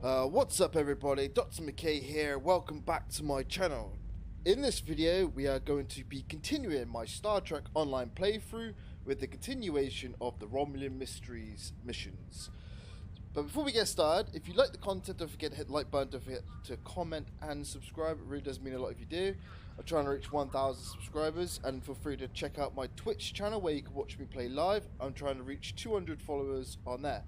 What's up everybody, Dr. McKay here, welcome back to my channel. In this video we are going to be continuing my Star Trek Online playthrough with the continuation of the Romulan Mysteries missions. But before we get started, if you like the content, don't forget to hit the like button, don't forget to comment and subscribe, it really does mean a lot if you do. I'm trying to reach 1,000 subscribers, and feel free to check out my Twitch channel where you can watch me play live. I'm trying to reach 200 followers on there.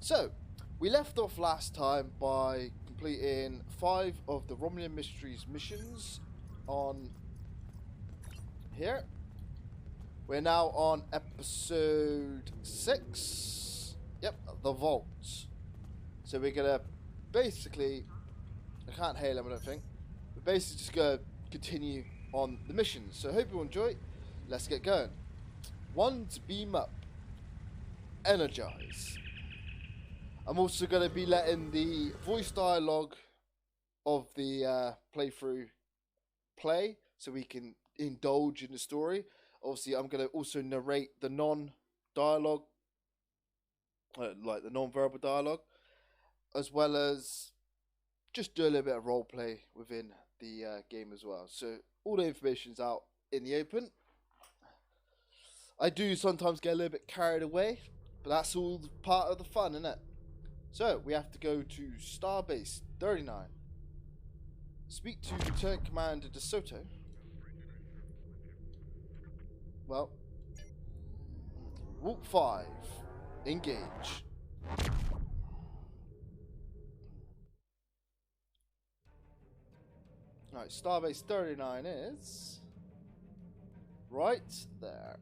So, we left off last time by completing 5 of the Romulan Mysteries missions on here. We're now on episode 6. Yep, the vault. So we're gonna basically, I can't hail them I don't think, we're basically just gonna continue on the missions. So I hope you enjoy. Let's get going. 1 to beam up. Energize. I'm also going to be letting the voice dialogue of the playthrough play so we can indulge in the story. Obviously, I'm going to also narrate the non-dialogue, like the non-verbal dialogue, as well as just do a little bit of roleplay within the game as well. So all the information's out in the open. I do sometimes get a little bit carried away, but that's all part of the fun, isn't it? So, we have to go to Starbase 39. Speak to Lieutenant Commander DeSoto. Well, Warp 5. Engage. Alright, Starbase 39 is right there.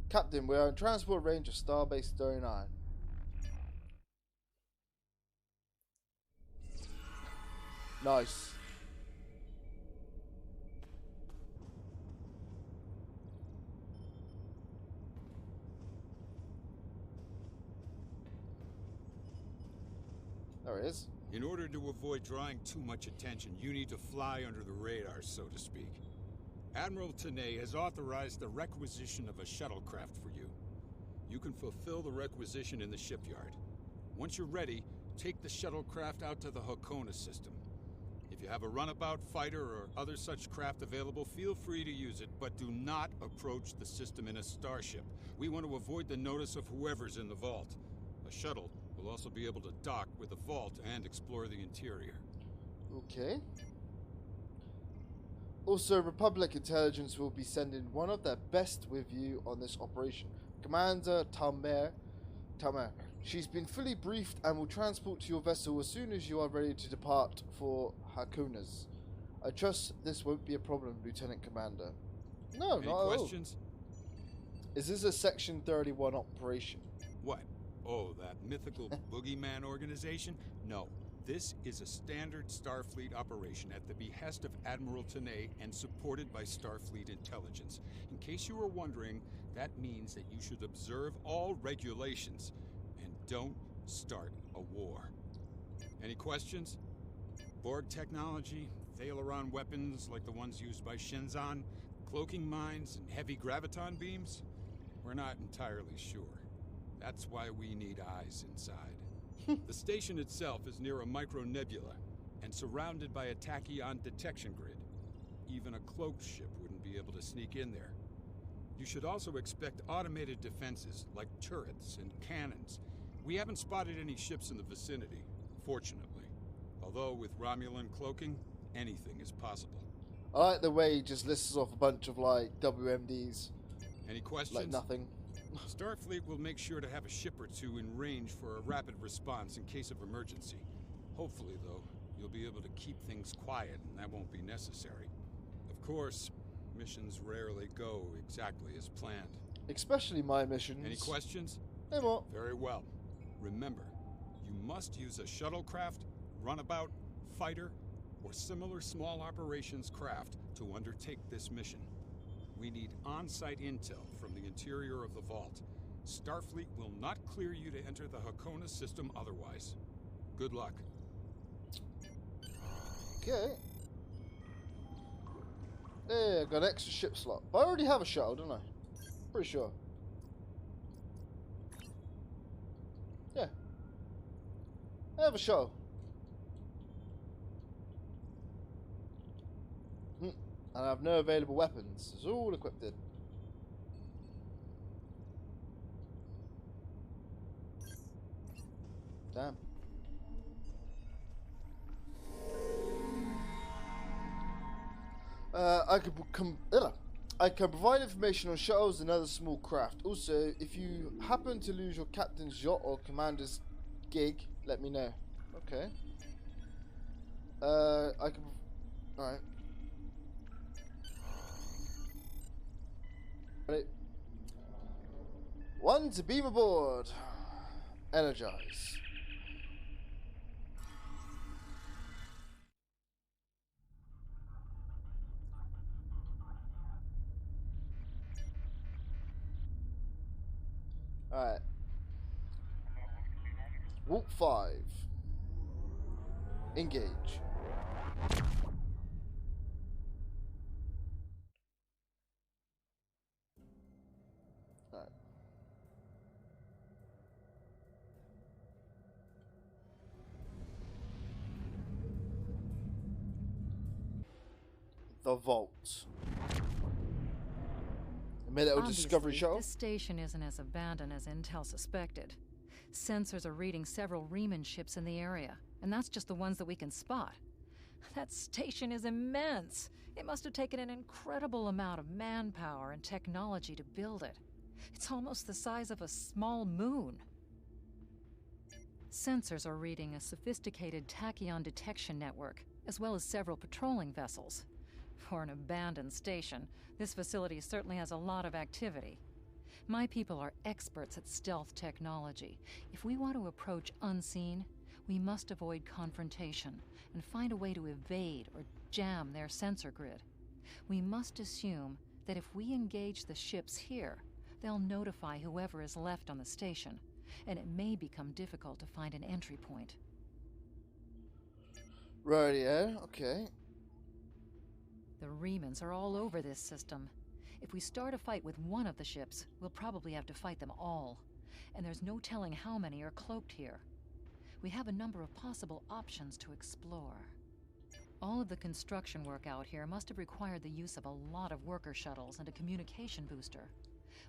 Captain, we are in transport range of Starbase 39. Nice. There it is. In order to avoid drawing too much attention, you need to fly under the radar, so to speak. Admiral Tanay has authorized the requisition of a shuttlecraft for you. You can fulfill the requisition in the shipyard. Once you're ready, take the shuttlecraft out to the Hakona system. If you have a runabout fighter or other such craft available, feel free to use it, but do not approach the system in a starship. We want to avoid the notice of whoever's in the vault. A shuttle will also be able to dock with the vault and explore the interior. Okay. Also, Republic Intelligence will be sending one of their best with you on this operation. Commander Talmer. She's been fully briefed and will transport to your vessel as soon as you are ready to depart for Hakonas. I trust this won't be a problem, Lieutenant Commander. No, Any not at all. questions? Is this a Section 31 operation? What? Oh, that mythical boogeyman organization? No. This is a standard Starfleet operation at the behest of Admiral Tanay and supported by Starfleet intelligence. In case you were wondering, that means that you should observe all regulations and don't start a war. Any questions? Borg technology, Thalaron weapons like the ones used by Shenzan, cloaking mines, and heavy graviton beams? We're not entirely sure. That's why we need eyes inside. The station itself is near a micronebula and surrounded by a tachyon detection grid. Even a cloaked ship wouldn't be able to sneak in there. You should also expect automated defenses like turrets and cannons. We haven't spotted any ships in the vicinity, fortunately. Although with Romulan cloaking, anything is possible. I like the way he just lists off a bunch of like WMDs. Any questions? Like nothing. Starfleet will make sure to have a ship or two in range for a rapid response in case of emergency. Hopefully, though, you'll be able to keep things quiet and that won't be necessary. Of course, missions rarely go exactly as planned. Especially my missions. Any questions? No more. Very well. Remember, you must use a shuttlecraft, runabout, fighter, or similar small operations craft to undertake this mission. We need on-site intel from the interior of the vault. Starfleet will not clear you to enter the Hakona system otherwise. Good luck. Okay. Yeah, got an extra ship slot. But I already have a shuttle, don't I? Pretty sure. Yeah. I have a shuttle. And I have no available weapons. It's all equipped in. Damn. I can provide information on shuttles and other small craft. Also, if you happen to lose your captain's yacht or commander's gig, let me know. Okay. I can. Alright. Ready? One to beam aboard. Energize. Alright. Warp 5. Engage. Alright. The vault. Medical discovery shuttle. This station isn't as abandoned as Intel suspected. Sensors are reading several Romulan ships in the area, and that's just the ones that we can spot. That station is immense. It must have taken an incredible amount of manpower and technology to build it. It's almost the size of a small moon. Sensors are reading a sophisticated tachyon detection network, as well as several patrolling vessels. For an abandoned station, this facility certainly has a lot of activity. My people are experts at stealth technology. If we want to approach unseen, we must avoid confrontation and find a way to evade or jam their sensor grid. We must assume that if we engage the ships here, they'll notify whoever is left on the station, and it may become difficult to find an entry point. Right, yeah, okay. The Remans are all over this system. If we start a fight with one of the ships, we'll probably have to fight them all. And there's no telling how many are cloaked here. We have a number of possible options to explore. All of the construction work out here must have required the use of a lot of worker shuttles and a communication booster.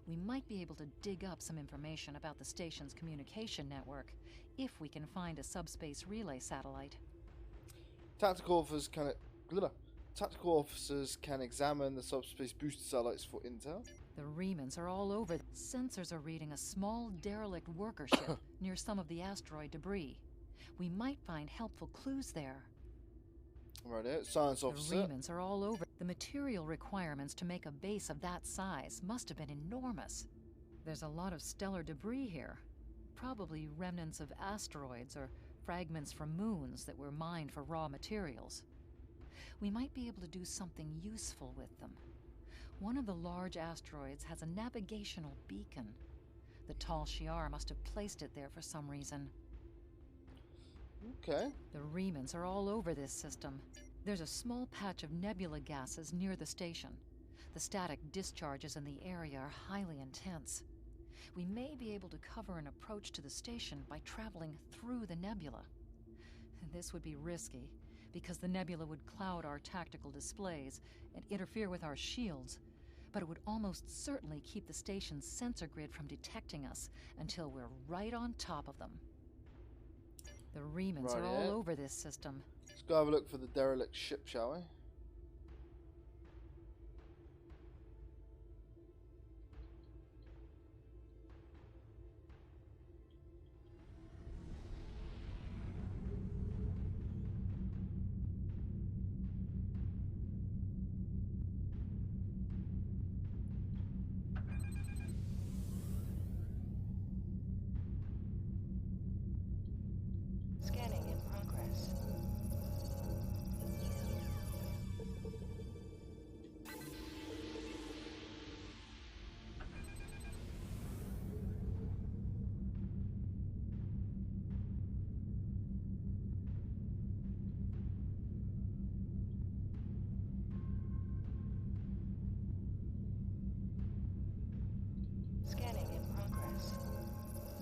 We might be able to dig up some information about the station's communication network, if we can find a subspace relay satellite. Tactical officers can examine the subspace booster satellites for intel. The Remans are all over. Sensors are reading a small derelict worker ship near some of the asteroid debris. We might find helpful clues there. Right, science officer. The Remans are all over. The material requirements to make a base of that size must have been enormous. There's a lot of stellar debris here. Probably remnants of asteroids or fragments from moons that were mined for raw materials. We might be able to do something useful with them. One of the large asteroids has a navigational beacon. The tall Shi'ar must have placed it there for some reason. Okay. The Remans are all over this system. There's a small patch of nebula gases near the station. The static discharges in the area are highly intense. We may be able to cover an approach to the station by traveling through the nebula. This would be risky, because the nebula would cloud our tactical displays and interfere with our shields, but it would almost certainly keep the station's sensor grid from detecting us until we're right on top of them. The Remans are all over this system. Let's go have a look for the derelict ship, shall we? Scanning in progress.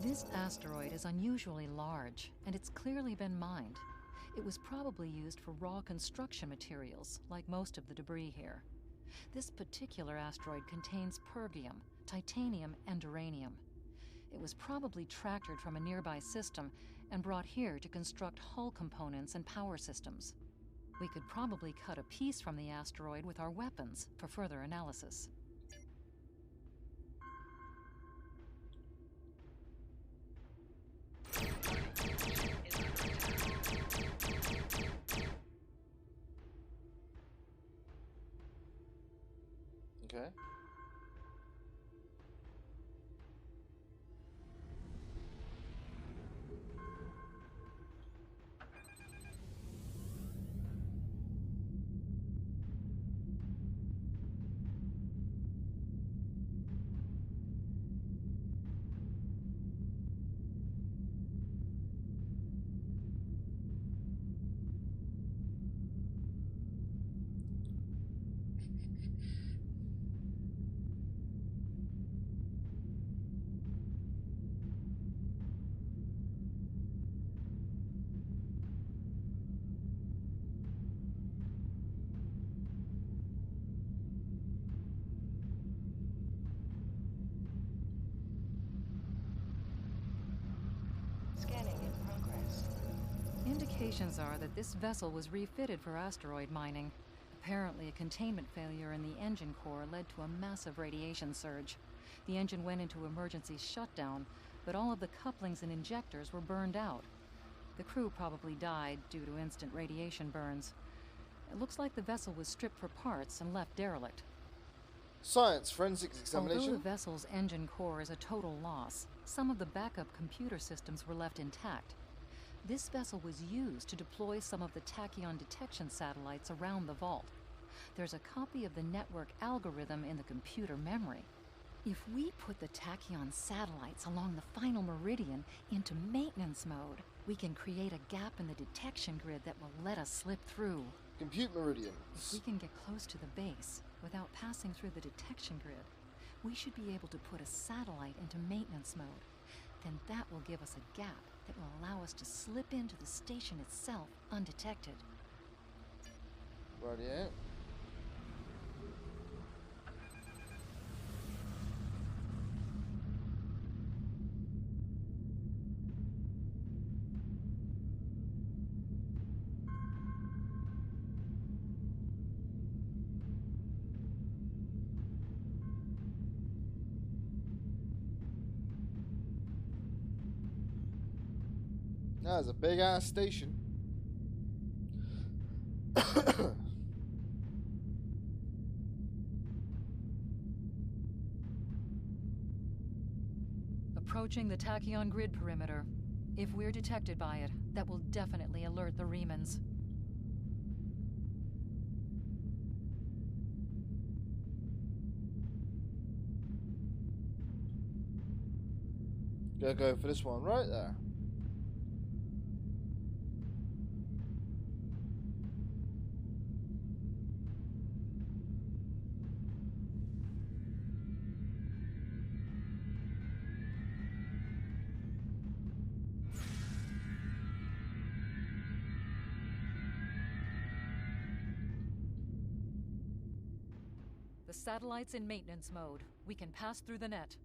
This asteroid is unusually large, and it's clearly been mined. It was probably used for raw construction materials, like most of the debris here. This particular asteroid contains pergium, titanium, and uranium. It was probably tractored from a nearby system and brought here to construct hull components and power systems. We could probably cut a piece from the asteroid with our weapons for further analysis. Okay. Scanning in progress. Indications are that this vessel was refitted for asteroid mining. Apparently, a containment failure in the engine core led to a massive radiation surge. The engine went into emergency shutdown, but all of the couplings and injectors were burned out. The crew probably died due to instant radiation burns. It looks like the vessel was stripped for parts and left derelict. Science forensics Although examination. the vessel's engine core is a total loss, some of the backup computer systems were left intact. This vessel was used to deploy some of the tachyon detection satellites around the vault. There's a copy of the network algorithm in the computer memory. If we put the tachyon satellites along the final meridian into maintenance mode, we can create a gap in the detection grid that will let us slip through. Compute meridians. If we can get close to the base without passing through the detection grid, we should be able to put a satellite into maintenance mode. Then that will give us a gap that will allow us to slip into the station itself undetected. Rightio. That's a big ass station. Approaching the tachyon grid perimeter. If we're detected by it, that will definitely alert the Remans. Gonna go for this one right there. The satellite's in maintenance mode. We can pass through the net.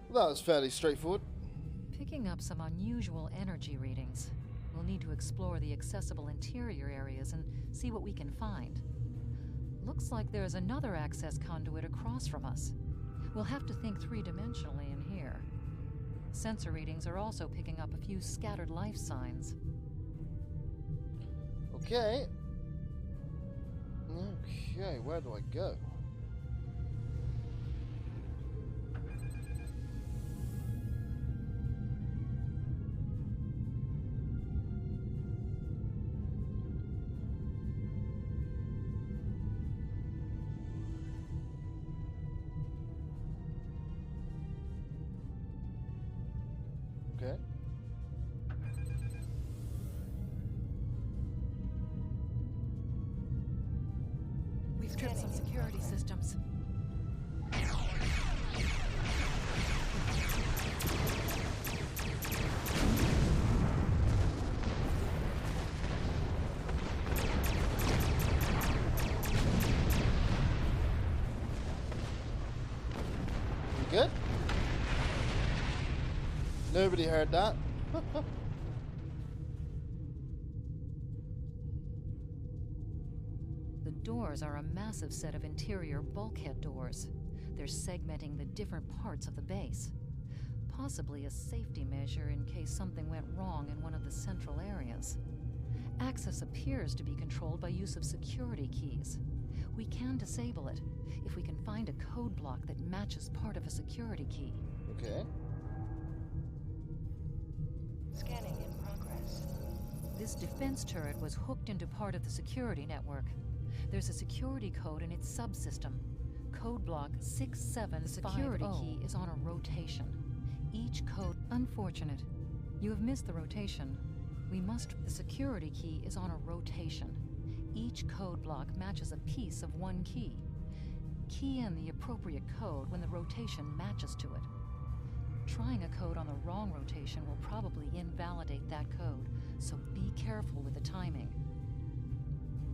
Well, that was fairly straightforward. Picking up some unusual energy readings. We'll need to explore the accessible interior areas and see what we can find. Looks like there's another access conduit across from us. We'll have to think three-dimensionally in here. Sensor readings are also picking up a few scattered life signs. Okay. Okay, where do I go? Okay. We've tripped some security systems. Good? Nobody heard that. The doors are a massive set of interior bulkhead doors. They're segmenting the different parts of the base. Possibly a safety measure in case something went wrong in one of the central areas. Access appears to be controlled by use of security keys. We can disable it if we can find a code block that matches part of a security key. Okay. Scanning in progress. This defense turret was hooked into part of the security network. There's a security code in its subsystem. Code block 675. The security key is on a rotation. Each code... Unfortunate. You have missed the rotation. The security key is on a rotation. Each code block matches a piece of one key. Key in the appropriate code when the rotation matches to it. Trying a code on the wrong rotation will probably invalidate that code, so be careful with the timing.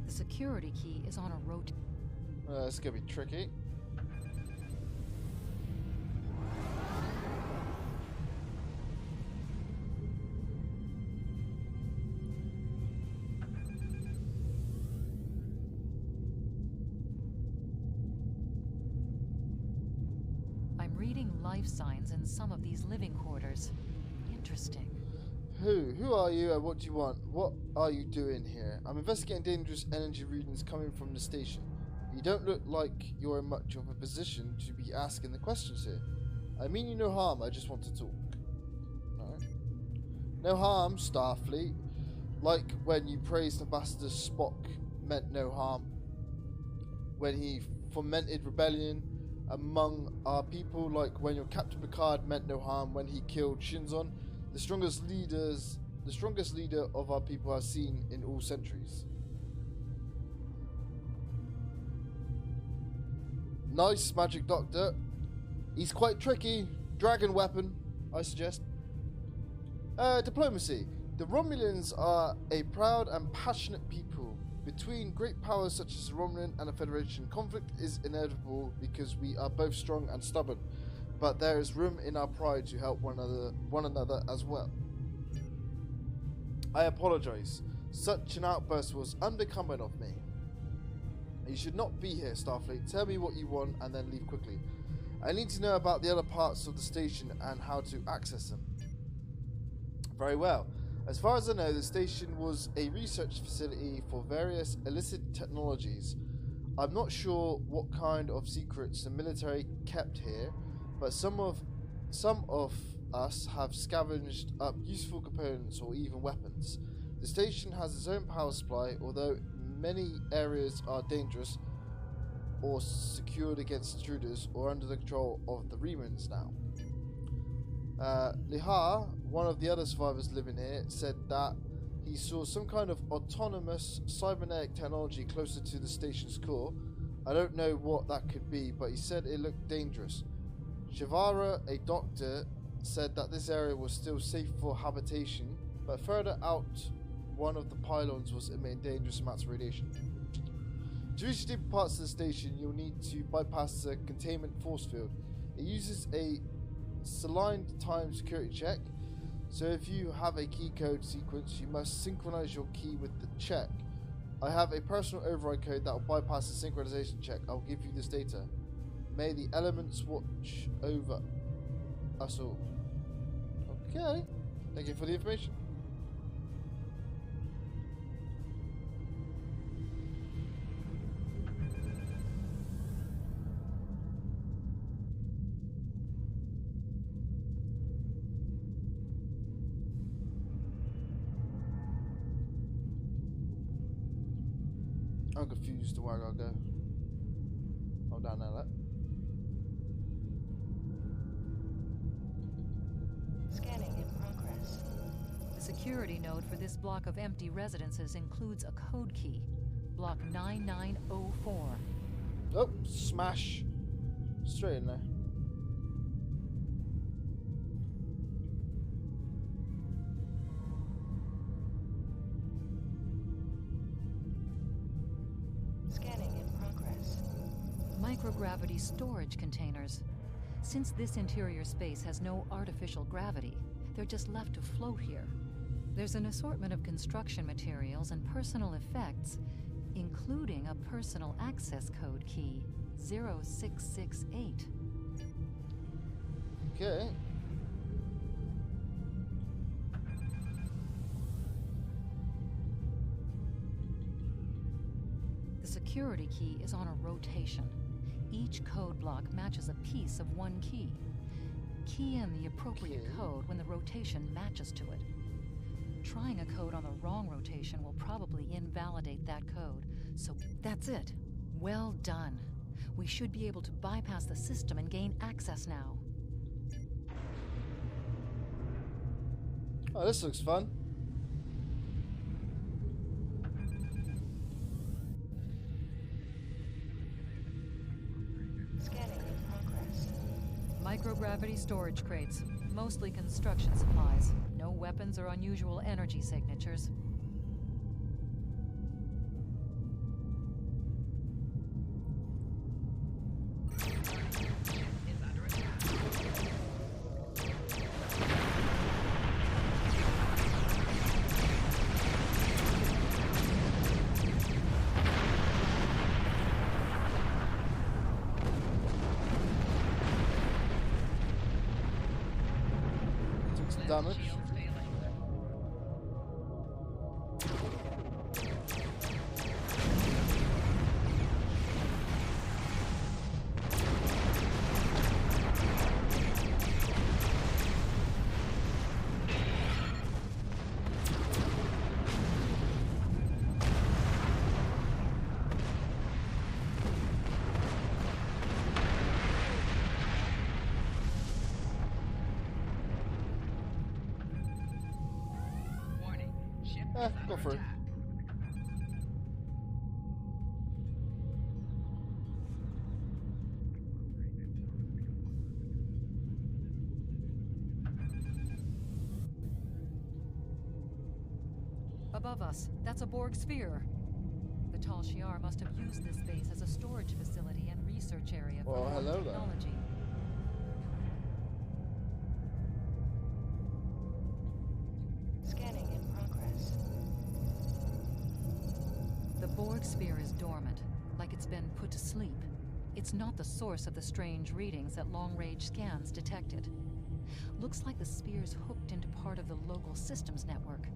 The security key is on a rotation. This is gonna be tricky. I'm reading life signs in some of these living quarters. Interesting. Who are you and what do you want? What are you doing here? I'm investigating dangerous energy readings coming from the station. You don't look like you're in much of a position to be asking the questions here. I mean you no harm, I just want to talk. No. No harm, Starfleet. Like when you praised Ambassador Spock meant no harm. When he fomented rebellion among our people, like when your Captain Picard meant no harm when he killed Shinzon. The strongest leader of our people I've seen in all centuries. Nice, Magic Doctor. He's quite tricky. Dragon weapon, I suggest. Diplomacy. The Romulans are a proud and passionate people. Between great powers such as the Romulan and the Federation, conflict is inevitable because we are both strong and stubborn. But there is room in our pride to help one another as well. I apologize. Such an outburst was unbecoming of me. You should not be here, Starfleet. Tell me what you want and then leave quickly. I need to know about the other parts of the station and how to access them. Very well. As far as I know, the station was a research facility for various illicit technologies. I'm not sure what kind of secrets the military kept here, but some of us have scavenged up useful components or even weapons. The station has its own power supply, although many areas are dangerous or secured against intruders or under the control of the Remans now. Lihar, one of the other survivors living here, said that he saw some kind of autonomous cybernetic technology closer to the station's core. I don't know what that could be, but he said it looked dangerous. Shavara, a doctor, said that this area was still safe for habitation, but further out, one of the pylons was emitting dangerous amounts of radiation. To reach deeper parts of the station, you'll need to bypass the containment force field. It uses a saline time security check, so if you have a key code sequence, you must synchronize your key with the check. I have a personal override code that will bypass the synchronization check. I'll give you this data. May the elements watch over us all. Okay. Thank you for the information. I'm confused to where I gotta go. Oh, down there, that. Scanning in progress. The security node for this block of empty residences includes a code key, block 9904. Oh, smash. Straight in there. Scanning in progress. Microgravity storage containers. Since this interior space has no artificial gravity, they're just left to float here. There's an assortment of construction materials and personal effects, including a personal access code key, 0668. Okay. The security key is on a rotation. Each code block matches a piece of one key. Key in the appropriate code when the rotation matches to it. Trying a code on the wrong rotation will probably invalidate that code. So that's it. Well done. We should be able to bypass the system and gain access now. Oh, this looks fun. Scanning in progress. Microgravity storage crates. Mostly construction supplies. No weapons or unusual energy signatures. Damage. Go for it. Above us, that's a Borg sphere. The Tal Shiar must have used this base as a storage facility and research area for Well, hello there. technology. Scanning in progress. The Borg sphere is dormant, like it's been put to sleep. It's not the source of the strange readings that long-range scans detected. Looks like the sphere's hooked into part of the local systems network.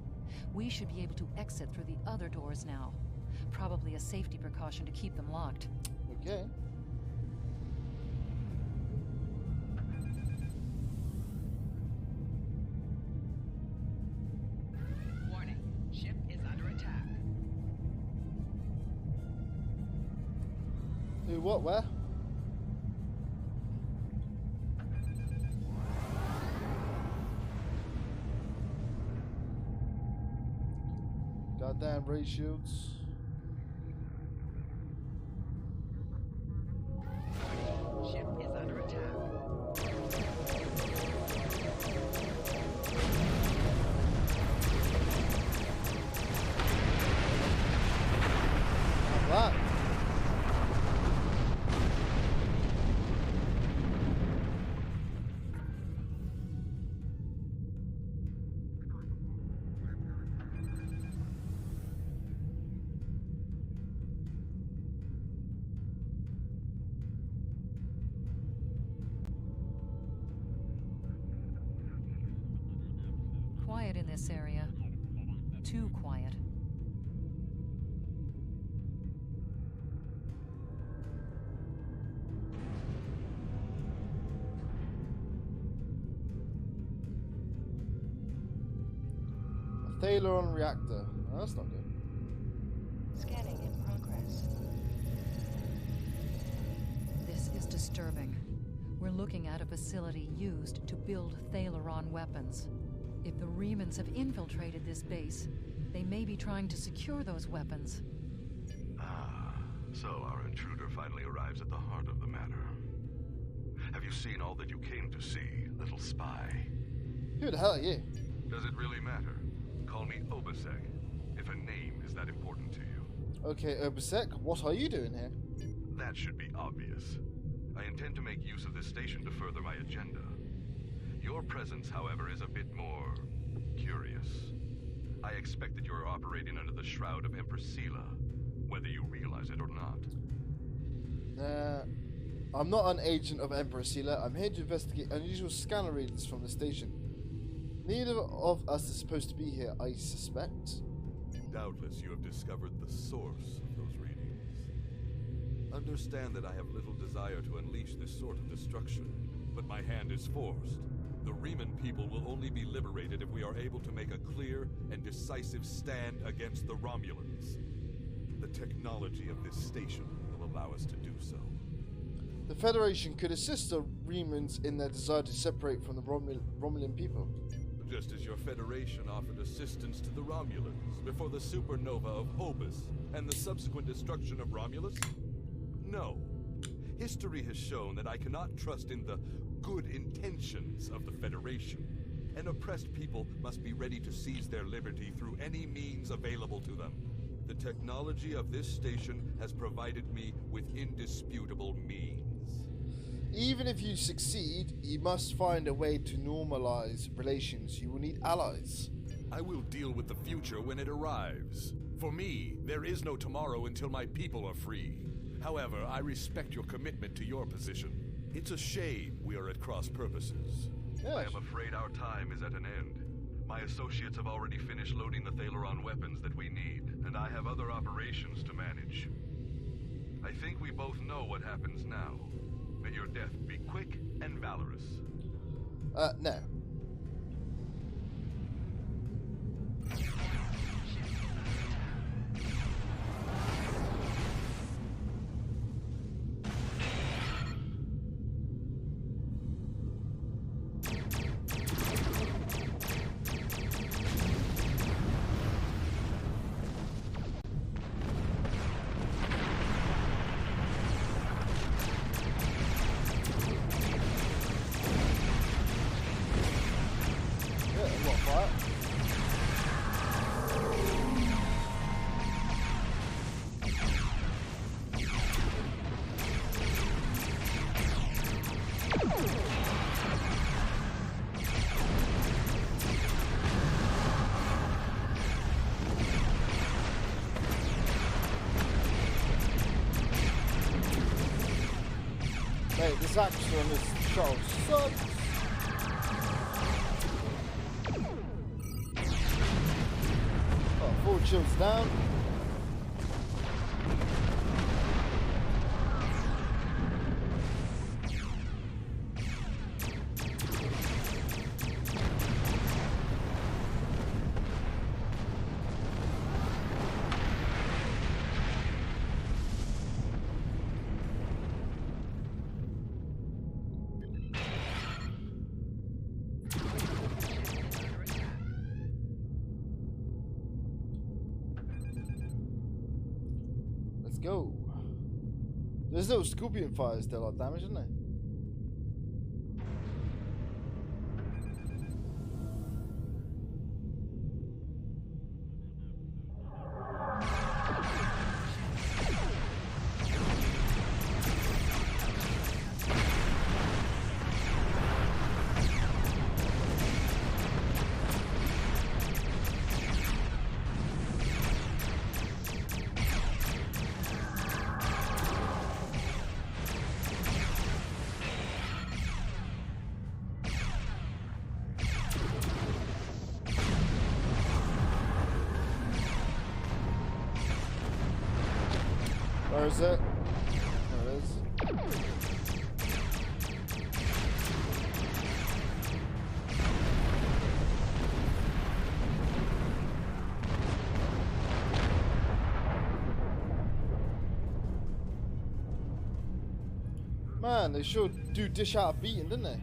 We should be able to exit through the other doors now. Probably a safety precaution to keep them locked. Okay. Warning, ship is under attack. Who, what, where? Goddamn ray shields. Ship is under attack. Like that. Quiet in this area. Too quiet. A Thalaron reactor. Oh, that's not good. Scanning in progress. This is disturbing. We're looking at a facility used to build Thalaron weapons. If the Remans have infiltrated this base, they may be trying to secure those weapons. Ah, So our intruder finally arrives at the heart of the matter. Have you seen all that you came to see, little spy? Who the hell are you? Does it really matter? Call me Obasek, if a name is that important to you. Okay, Obasek, what are you doing here? That should be obvious. I intend to make use of this station to further my agenda. Your presence, however, is a bit more curious. I expect that you're operating under the shroud of Empress Sela, whether you realize it or not. I'm not an agent of Empress Sela. I'm here to investigate unusual scanner readings from the station. Neither of us is supposed to be here, I suspect. Doubtless you have discovered the source of those readings. Understand that I have little desire to unleash this sort of destruction, but my hand is forced. The Riemann people will only be liberated if we are able to make a clear and decisive stand against the Romulans. The technology of this station will allow us to do so. The Federation could assist the Riemans in their desire to separate from the Romulan people. Just as your Federation offered assistance to the Romulans before the supernova of Hobus and the subsequent destruction of Romulus? No. History has shown that I cannot trust in the good intentions of the Federation. An oppressed people must be ready to seize their liberty through any means available to them. The technology of this station has provided me with indisputable means. Even if you succeed, you must find a way to normalize relations. You will need allies. I will deal with the future when it arrives. For me, there is no tomorrow until my people are free. However, I respect your commitment to your position. It's a shame we are at cross purposes. Yes. I am afraid our time is at an end. My associates have already finished loading the Thaleron weapons that we need, and I have other operations to manage. I think we both know what happens now. May your death be quick and valorous. No. Hey, this action on this show sucks. Oh, 4 shields down. Go. There's no scorpion fires still a lot of damage, isn't there? Where is it? There it is. Man, they sure do dish out a beating, didn't they?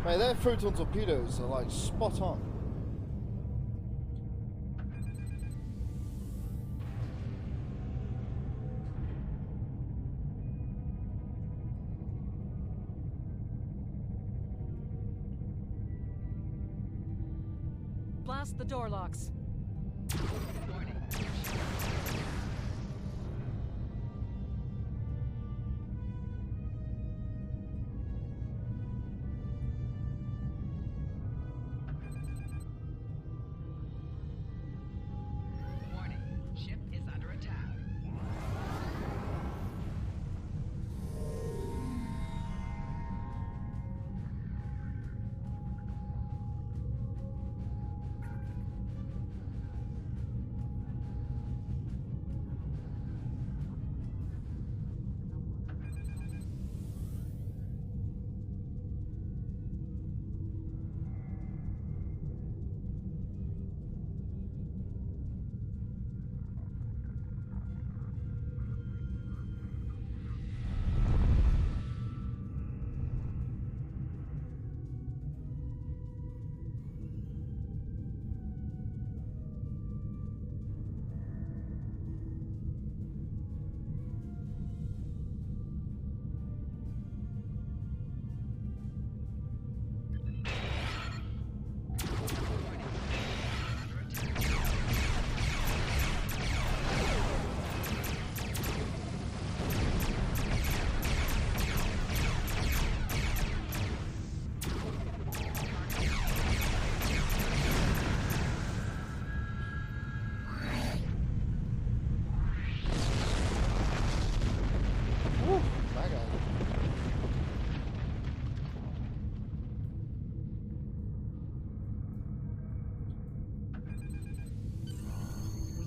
Mate, their photon torpedoes are like spot on. Blast the door locks. Warning. Warning. Ship is under attack. Woo, my God.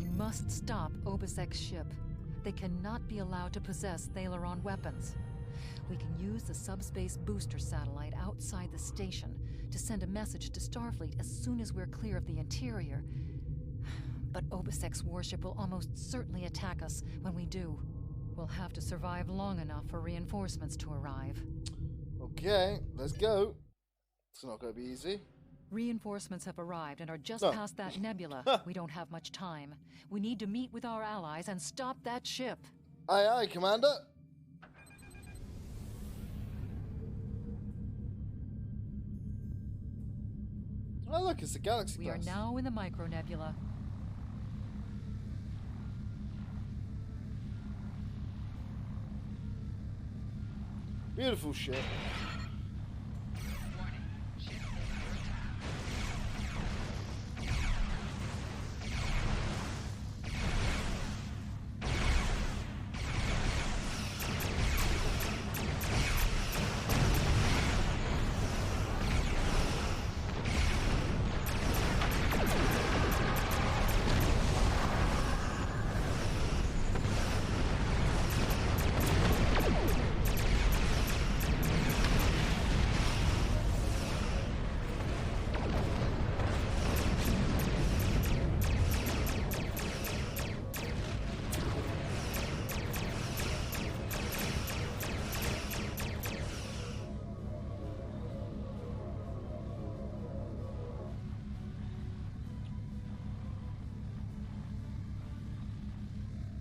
We must stop Obisek's ship. They cannot be allowed to possess Thalaron weapons. We can use the subspace booster satellite outside the station to send a message to Starfleet as soon as we're clear of the interior. But Obisek's warship will almost certainly attack us when we do. We'll have to survive long enough for reinforcements to arrive. Okay, let's go. It's not going to be easy. Reinforcements have arrived and are just No. past that nebula. We don't have much time. We need to meet with our allies and stop that ship. Aye, aye, Commander. Oh, look, it's a galaxy We are class. now in the micronebula. Beautiful ship. Warning. Ship is under attack.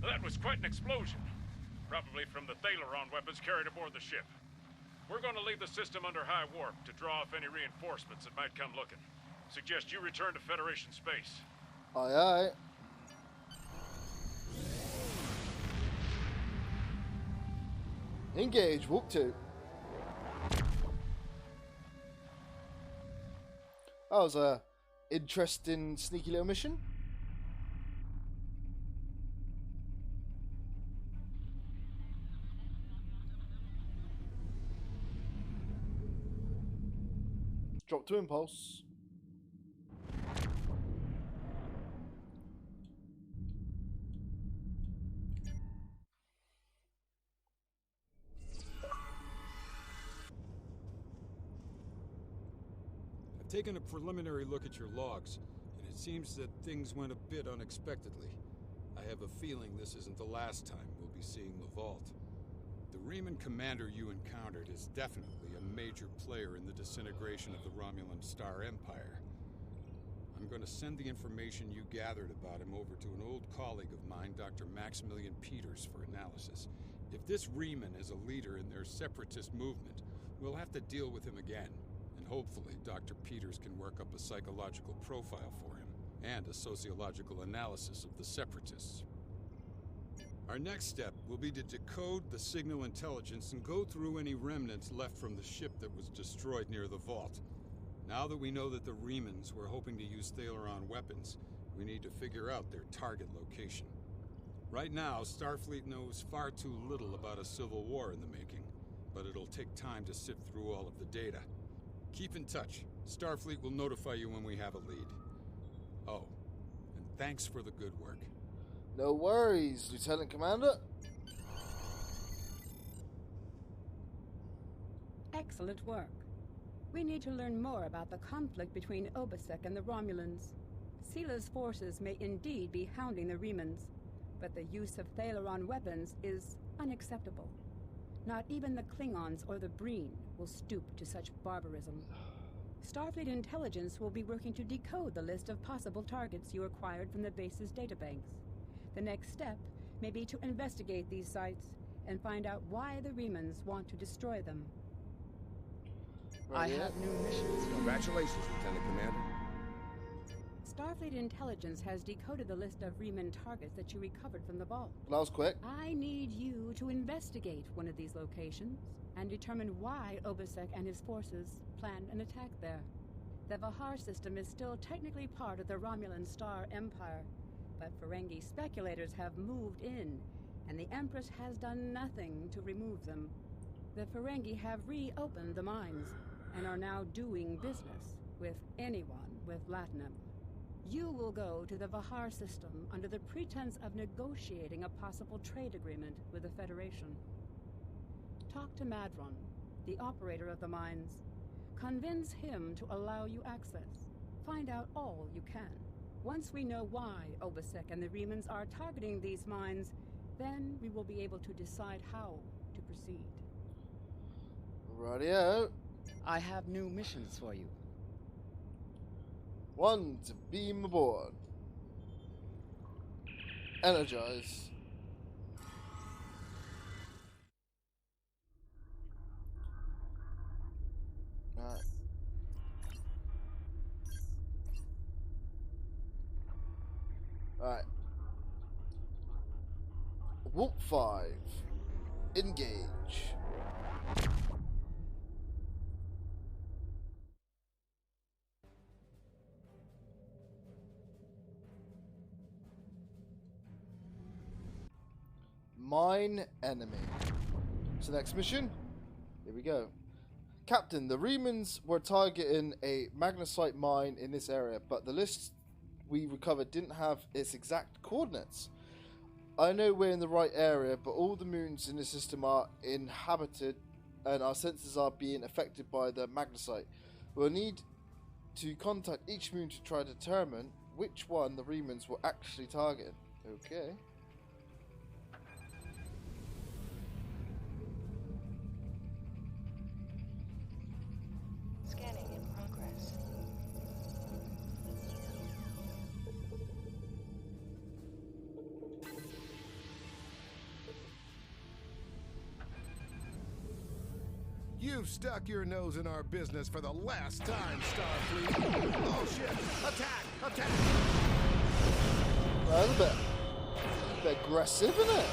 That was quite an explosion. Probably from the Thalaron weapons carried aboard the ship. We're going to leave the system under high warp to draw off any reinforcements that might come looking. Suggest you return to Federation space. Aye, aye. Engage, walk 2. That was a interesting, sneaky little mission. Drop to impulse. I've taken a preliminary look at your logs, and it seems that things went a bit unexpectedly. I have a feeling this isn't the last time we'll be seeing the vault. The Riemann commander you encountered is definitely a major player in the disintegration of the Romulan Star Empire. I'm going to send the information you gathered about him over to an old colleague of mine, Dr. Maximilian Peters, for analysis. If this Riemann is a leader in their separatist movement, we'll have to deal with him again. And hopefully Dr. Peters can work up a psychological profile for him and a sociological analysis of the separatists. Our next step will be to decode the signal intelligence and go through any remnants left from the ship that was destroyed near the vault. Now that we know that the Riemans were hoping to use Thaleron weapons, we need to figure out their target location. Right now, Starfleet knows far too little about a civil war in the making, but it'll take time to sift through all of the data. Keep in touch. Starfleet will notify you when we have a lead. Oh, and thanks for the good work. No worries, Lieutenant Commander. Excellent work. We need to learn more about the conflict between Obasek and the Romulans. Sila's forces may indeed be hounding the Riemans, but the use of Thaleron weapons is unacceptable. Not even the Klingons or the Breen will stoop to such barbarism. Starfleet intelligence will be working to decode the list of possible targets you acquired from the base's databanks. The next step may be to investigate these sites and find out why the Riemans want to destroy them. I have new missions. Congratulations, Lieutenant Commander. Starfleet intelligence has decoded the list of Riemann targets that you recovered from the vault. That was quick. I need you to investigate one of these locations and determine why Obasek and his forces planned an attack there. The Vahar system is still technically part of the Romulan Star Empire, but Ferengi speculators have moved in, and the Empress has done nothing to remove them. The Ferengi have reopened the mines and are now doing business with anyone with Latinum. You will go to the Vahar system under the pretense of negotiating a possible trade agreement with the Federation. Talk to Madron, the operator of the mines. Convince him to allow you access. Find out all you can. Once we know why Obasek and the Riemans are targeting these mines, then we will be able to decide how to proceed. Rightio. I have new missions for you. One to beam aboard. Energize. Right. Alright. Warp 5. Engage. Mine enemy. So next mission. Here we go. Captain, the Riemans were targeting a magnesite mine in this area, but the list we recovered didn't have its exact coordinates. I know we're in the right area, but all the moons in the system are inhabited and our sensors are being affected by the magnesite. We'll need to contact each moon to try to determine which one the Riemans were actually targeting. Okay. Scanning in progress. You've stuck your nose in our business for the last time, Starfleet. Oh shit! Attack! Attack! That's a bit aggressive, isn't it?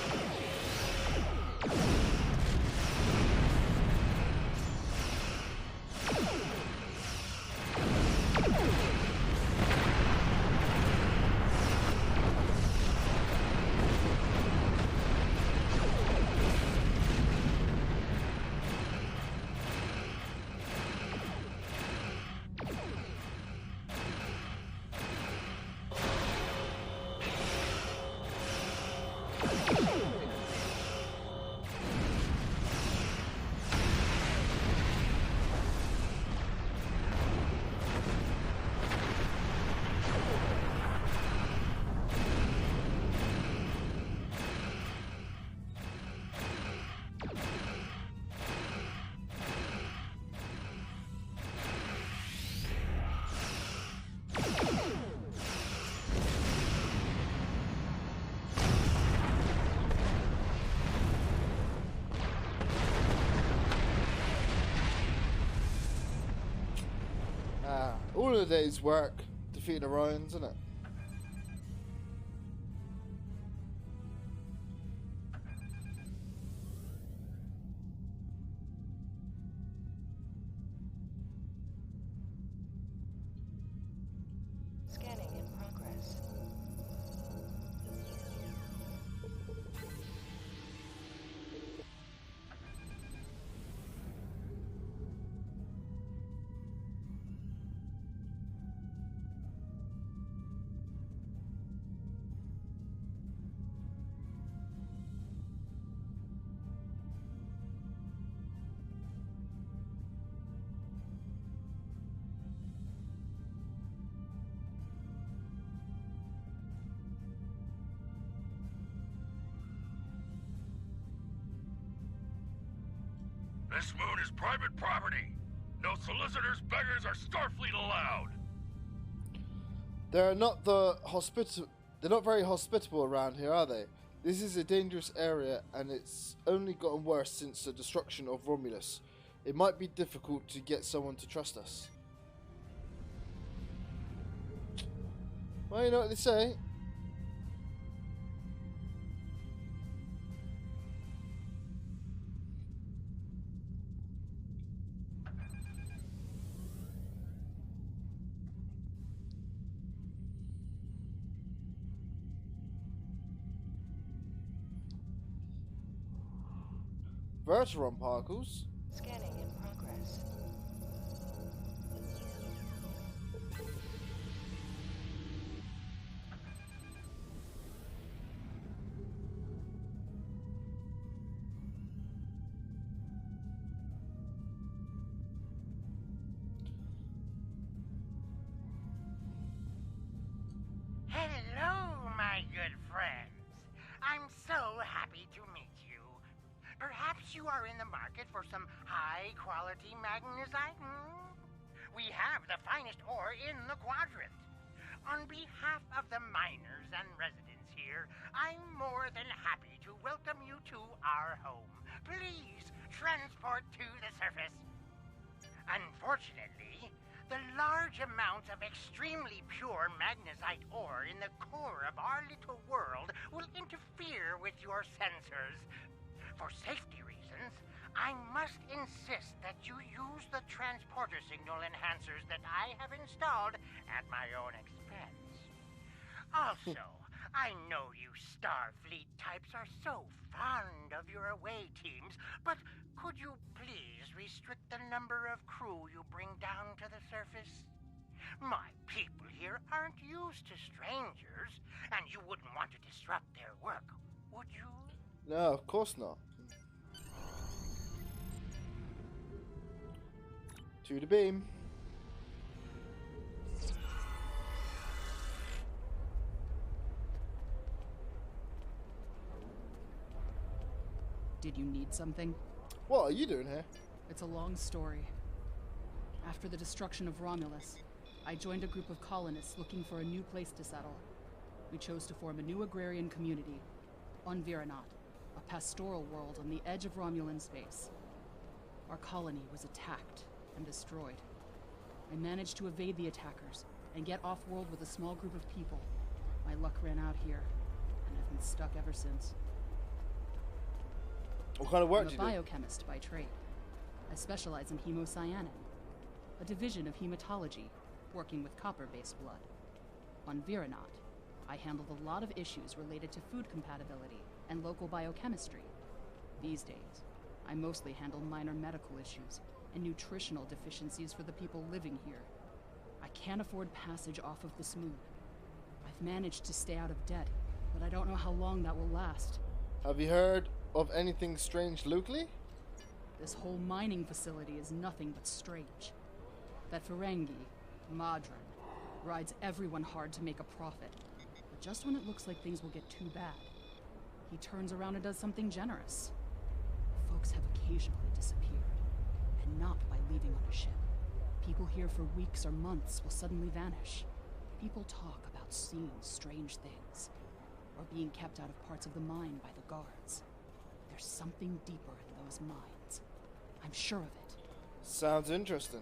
All a day's work defeating Orions, isn't it? Scanning in progress. This moon is private property. No solicitors, beggars, or Starfleet allowed. They're not very hospitable around here, are they? This is a dangerous area, and it's only gotten worse since the destruction of Romulus. It might be difficult to get someone to trust us. Well, you know what they say. Verteron particles. Scanning in progress. Hello, my good friends. I'm so happy to meet you. Perhaps you are in the market for some high-quality magnesite? We have the finest ore in the quadrant. On behalf of the miners and residents here, I'm more than happy to welcome you to our home. Please transport to the surface. Unfortunately, the large amounts of extremely pure magnesite ore in the core of our little world will interfere with your sensors. For safety reasons, I must insist that you use the transporter signal enhancers that I have installed at my own expense. Also, I know you Starfleet types are so fond of your away teams, but could you please restrict the number of crew you bring down to the surface? My people here aren't used to strangers, and you wouldn't want to disrupt their work, would you? No, of course not. To the beam. Did you need something? What are you doing here? It's a long story. After the destruction of Romulus, I joined a group of colonists looking for a new place to settle. We chose to form a new agrarian community on Viranot, a pastoral world on the edge of Romulan space. Our colony was attacked and destroyed. I managed to evade the attackers and get off-world with a small group of people. My luck ran out here, and I've been stuck ever since. What kind of work I'm do a you do? biochemist by trade. I specialize in hemocyanin, a division of hematology, working with copper-based blood. On Viranot, I handled a lot of issues related to food compatibility and local biochemistry. These days, I mostly handle minor medical issues and nutritional deficiencies for the people living here. I can't afford passage off of this moon. I've managed to stay out of debt, but I don't know how long that will last. Have you heard of anything strange locally? This whole mining facility is nothing but strange. That Ferengi, Madron, rides everyone hard to make a profit. But just when it looks like things will get too bad, he turns around and does something generous. Folks have occasionally disappeared, and not by leaving on a ship. People here for weeks or months will suddenly vanish. People talk about seeing strange things, or being kept out of parts of the mine by the guards. There's something deeper in those mines. I'm sure of it. Sounds interesting.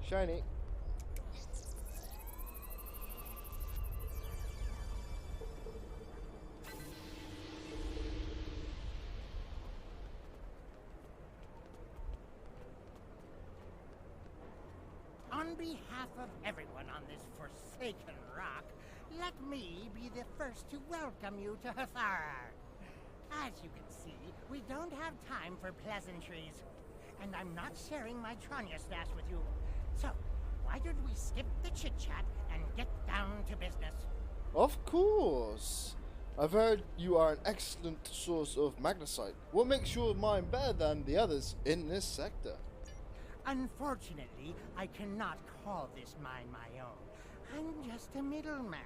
Shiny. On behalf of everyone on this forsaken rock, let me be the first to welcome you to Hathara. As you can see, we don't have time for pleasantries, and I'm not sharing my Tranya stash with you. So, why don't we skip the chit-chat and get down to business? Of course. I've heard you are an excellent source of magnesite. What makes your mine better than the others in this sector? Unfortunately, I cannot call this mine my own. I'm just a middleman.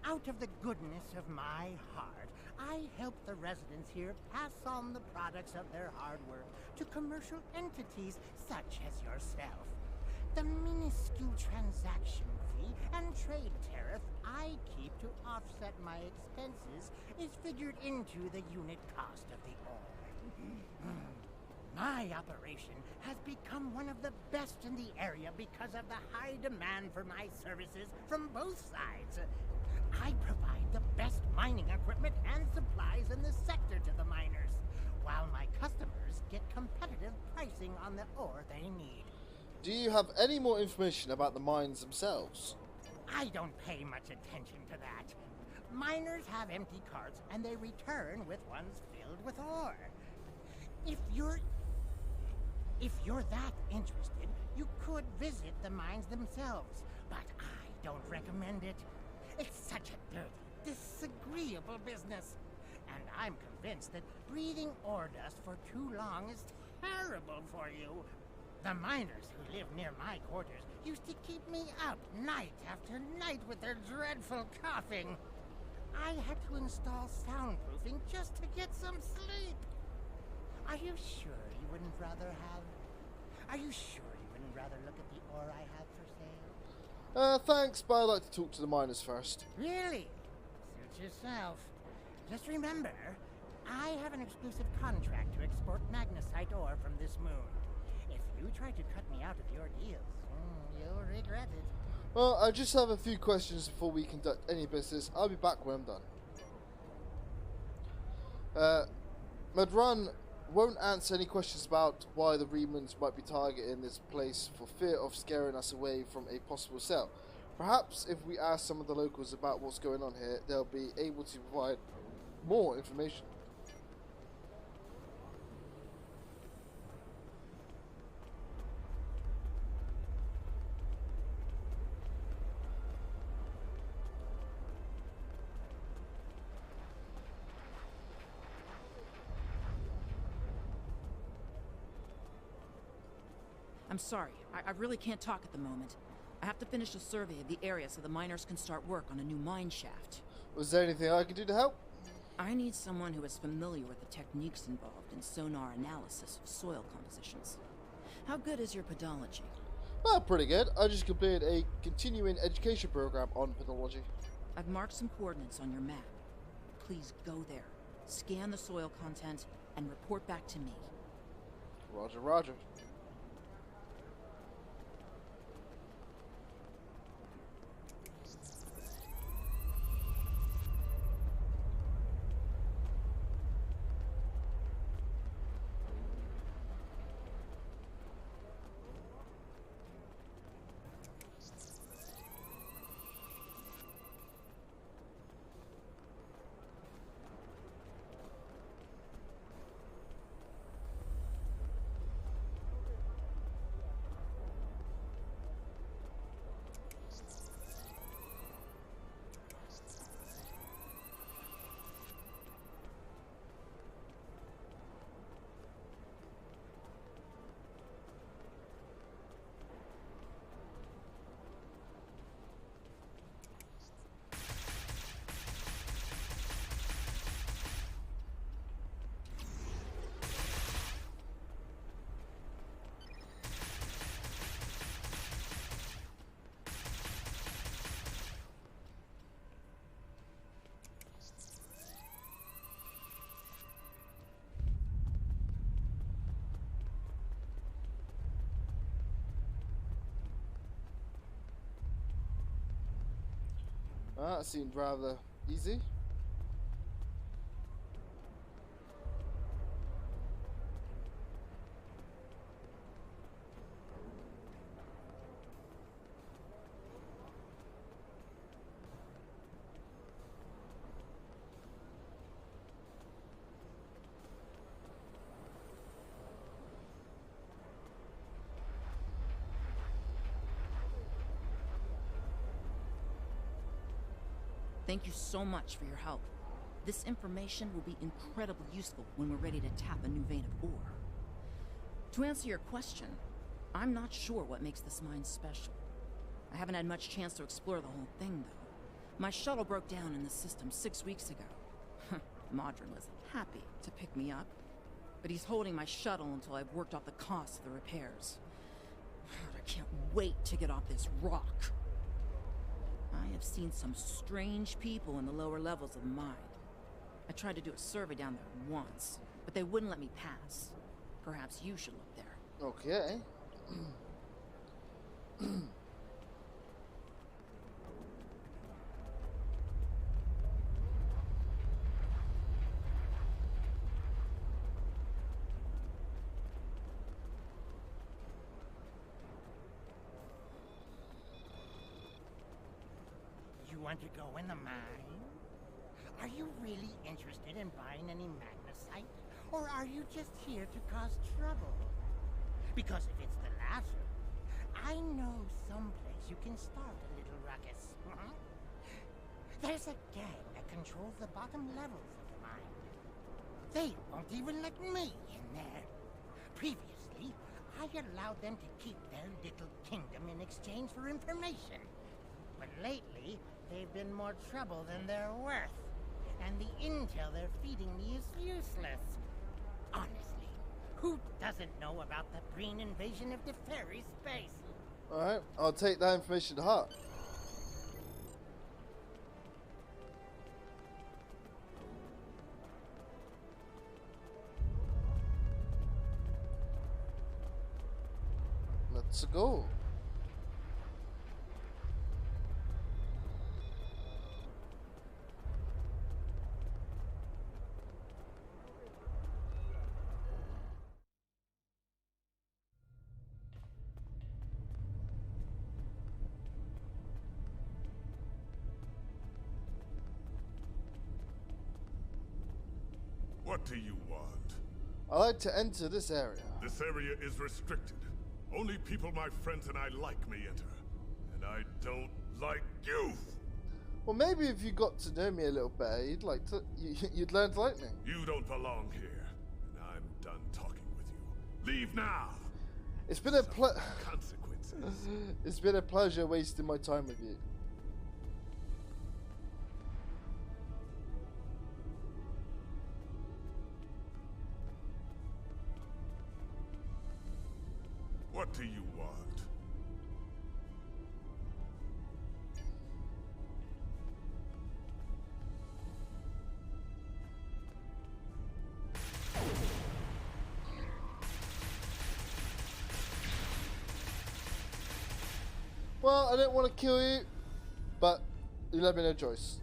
Out of the goodness of my heart, I help the residents here pass on the products of their hard work to commercial entities such as yourself. The minuscule transaction fee and trade tariff I keep to offset my expenses is figured into the unit cost of the ore. My operation has become one of the best in the area because of the high demand for my services from both sides. I provide the best mining equipment and supplies in the sector to the miners, while my customers get competitive pricing on the ore they need. Do you have any more information about the mines themselves? I don't pay much attention to that. Miners have empty carts and they return with ones filled with ore. If you're that interested, you could visit the mines themselves, but I don't recommend it. It's such a dirty, disagreeable business, and I'm convinced that breathing ore dust for too long is terrible for you. The miners who live near my quarters used to keep me up night after night with their dreadful coughing. I had to install soundproofing just to get some sleep. Are you sure you wouldn't rather look at the ore I have for sale? Thanks, but I'd like to talk to the miners first. Really? Suit yourself. Just remember, I have an exclusive contract to export magnesite ore from this moon. If you try to cut me out of your deals, you'll regret it. Well, I just have a few questions before we conduct any business. I'll be back when I'm done. Madran won't answer any questions about why the Remans might be targeting this place for fear of scaring us away from a possible sale. Perhaps if we ask some of the locals about what's going on here, they'll be able to provide more information. I'm sorry, I really can't talk at the moment. I have to finish a survey of the area so the miners can start work on a new mine shaft. Was there anything I could do to help? I need someone who is familiar with the techniques involved in sonar analysis of soil compositions. How good is your podology? Well, pretty good. I just completed a continuing education program on podology. I've marked some coordinates on your map. Please go there, scan the soil content, and report back to me. Roger, roger. That seemed rather easy. Thank you so much for your help. This information will be incredibly useful when we're ready to tap a new vein of ore. To answer your question, I'm not sure what makes this mine special. I haven't had much chance to explore the whole thing, though. My shuttle broke down in the system 6 weeks ago. Modron was happy to pick me up, but he's holding my shuttle until I've worked off the cost of the repairs. I can't wait to get off this rock. I have seen some strange people in the lower levels of the mine. I tried to do a survey down there once, but they wouldn't let me pass. Perhaps you should look there. Okay. You want to go in the mine? Are you really interested in buying any magnesite? Or are you just here to cause trouble? Because if it's the latter, I know someplace you can start a little ruckus. There's a gang that controls the bottom levels of the mine. They won't even let me in there. Previously, I allowed them to keep their little kingdom in exchange for information. But lately, they've been more trouble than they're worth. And the intel they're feeding me is useless. Honestly, who doesn't know about the Breen invasion of the fairy space? Alright, I'll take that information to heart. Let's go. What do you want? I like to enter this area. This area is restricted. Only people my friends and I like may enter. And I don't like you! Well, maybe if you got to know me a little better, you'd learn to like me. You don't belong here. And I'm done talking with you. Leave now! It's been a consequences. It's been a pleasure wasting my time with you. What do you want? Well, I didn't want to kill you, but you let me no choice.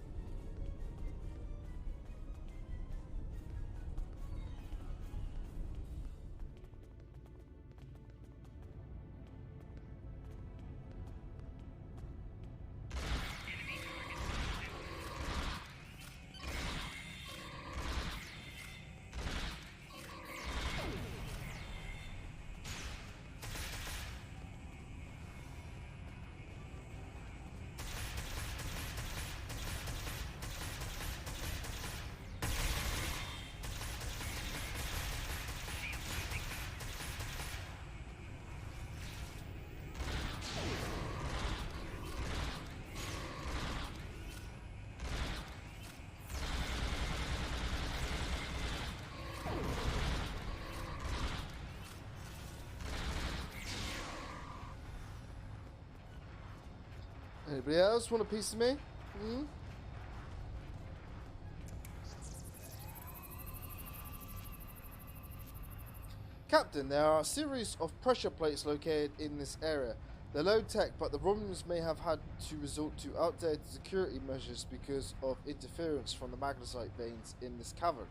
Anybody else want a piece of me? Hmm? Captain, there are a series of pressure plates located in this area. They're low tech, but the Romulans may have had to resort to outdated security measures because of interference from the magnesite veins in this cavern.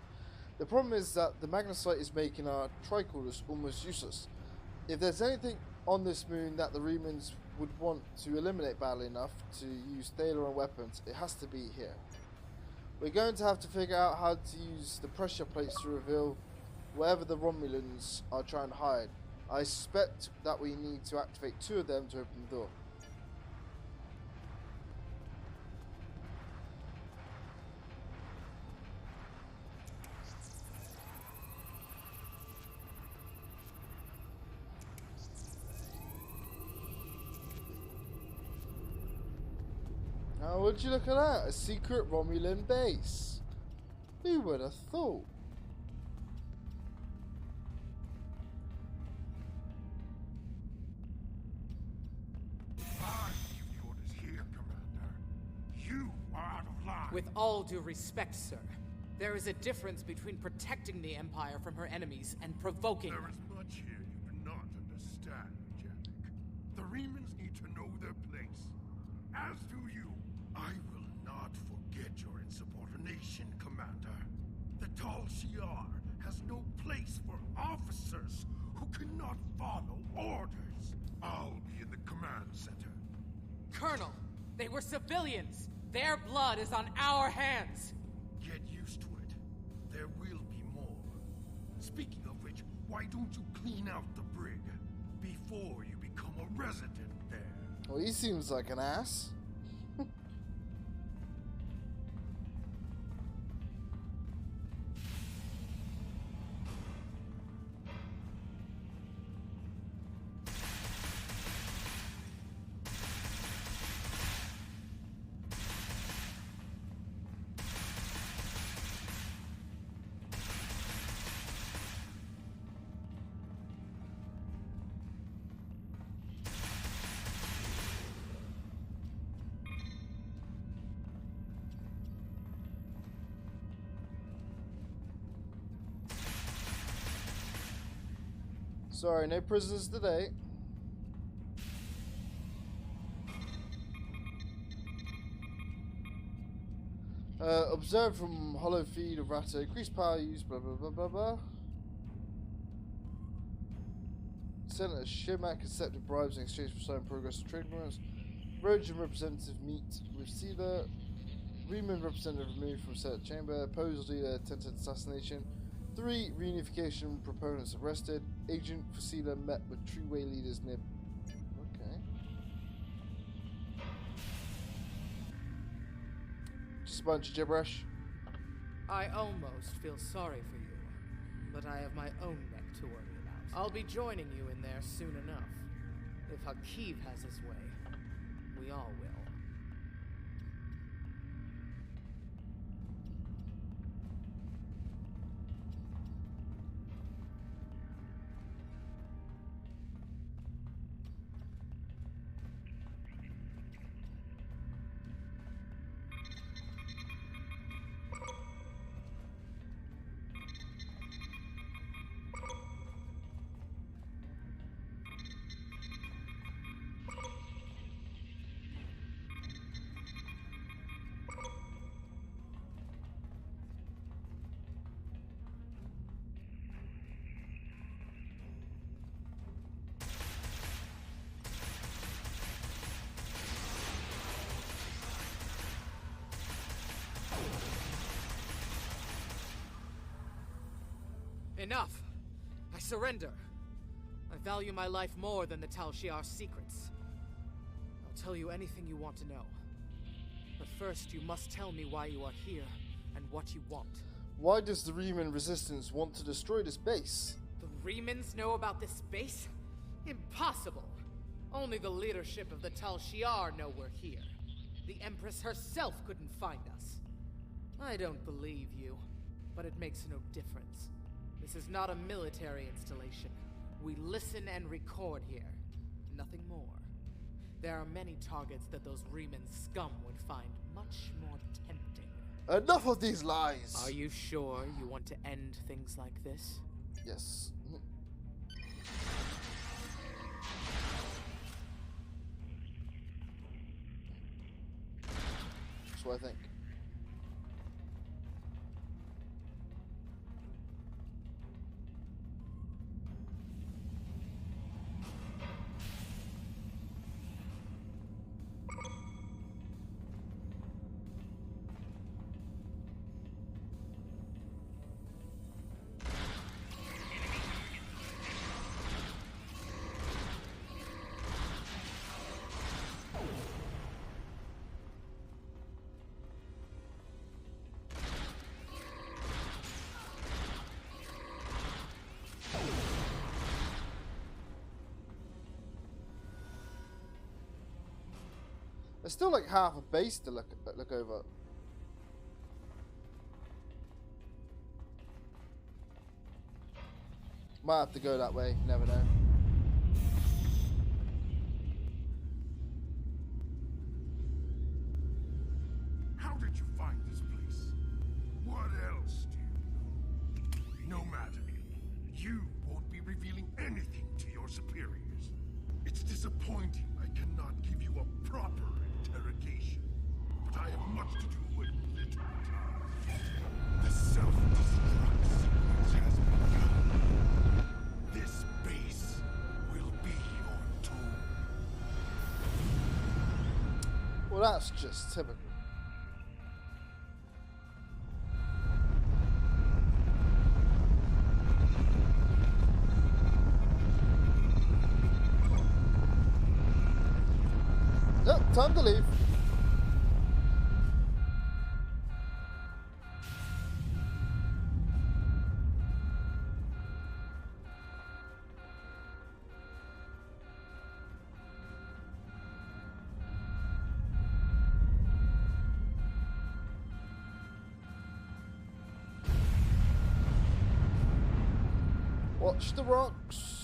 The problem is that the magnesite is making our tricorders almost useless. If there's anything on this moon that the Remans would want to eliminate badly enough to use Thalaron weapons, it has to be here. We're going to have to figure out how to use the pressure plates to reveal whatever the Romulans are trying to hide. I suspect that we need to activate 2 of them to open the door. Now would you look at that? A secret Romulan base. Who would have thought? With all due respect, sir, there is a difference between protecting the Empire from her enemies and provoking. There is much here you do not understand, Janik. The Remans need to know their place. As do you. I will not forget your insubordination, Commander. The Tal Shiar has no place for officers who cannot follow orders. I'll be in the command center. Colonel, they were civilians. Their blood is on our hands. Get used to it. There will be more. Speaking of which, why don't you clean out the brig before you become a resident there? Well, he seems like an ass. Sorry, no prisoners today. Observe from hollow feed of Rata. Increased power use, blah blah blah blah blah. Senator Shimak accepted bribes in exchange for signing progress of trade agreements. Rojan representative meet with Sealer. Reman representative removed from Senate chamber. Opposed leader attempted assassination. 3 reunification proponents arrested. Agent Facila met with True Way leaders near. Okay. Just a bunch of gibberish. I almost feel sorry for you, but I have my own neck to worry about. I'll be joining you in there soon enough. If Hakiv has his way, we all will. Enough! I surrender. I value my life more than the Tal Shiar's secrets. I'll tell you anything you want to know. But first, you must tell me why you are here and what you want. Why does the Reman resistance want to destroy this base? The Remans know about this base? Impossible! Only the leadership of the Tal Shiar know we're here. The Empress herself couldn't find us. I don't believe you, but it makes no difference. This is not a military installation. We listen and record here. Nothing more. There are many targets that those Reman scum would find much more tempting. Enough of these lies! Are you sure you want to end things like this? Yes. I think. There's still like half a base to look over. Might have to go that way, never know. How did you find this place? What else do you know? No matter. You won't be revealing anything to your superiors. It's disappointing I cannot give you a proper interrogation, but I have much to do with little. The self-destruct sequence has begun. This base will be your tomb. Well, that's just typical. Yep, time to leave. Watch the rocks.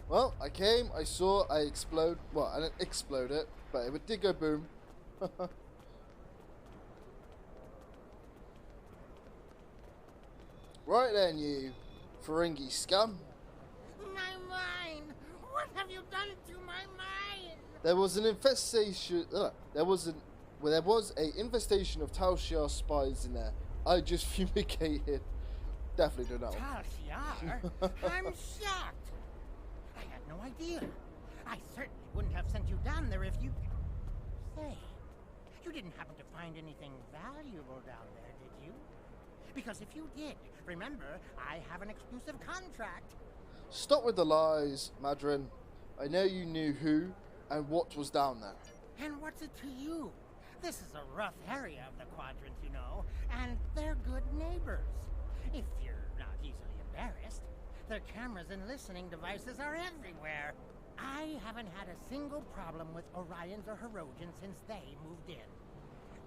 Well, I came, I saw, I explode. Well, I didn't explode it, but it did go boom. Right then, you Ferengi scum. My mind! What have you done to my mind? There was an infestation. There was a infestation of Tal Shiar spies in there. I just fumigated. Definitely do not. Tal Shiar? I'm shocked. I had no idea. I certainly wouldn't have sent you down there if you... Say, you didn't happen to find anything valuable down there, did you? Because if you did, remember, I have an exclusive contract. Stop with the lies, Madrin. I know you knew who and what was down there. And what's it to you? This is a rough area of the Quadrant, you know, and they're good neighbors. If you're not easily embarrassed. Their cameras and listening devices are everywhere. I haven't had a single problem with Orions or Herodians since they moved in.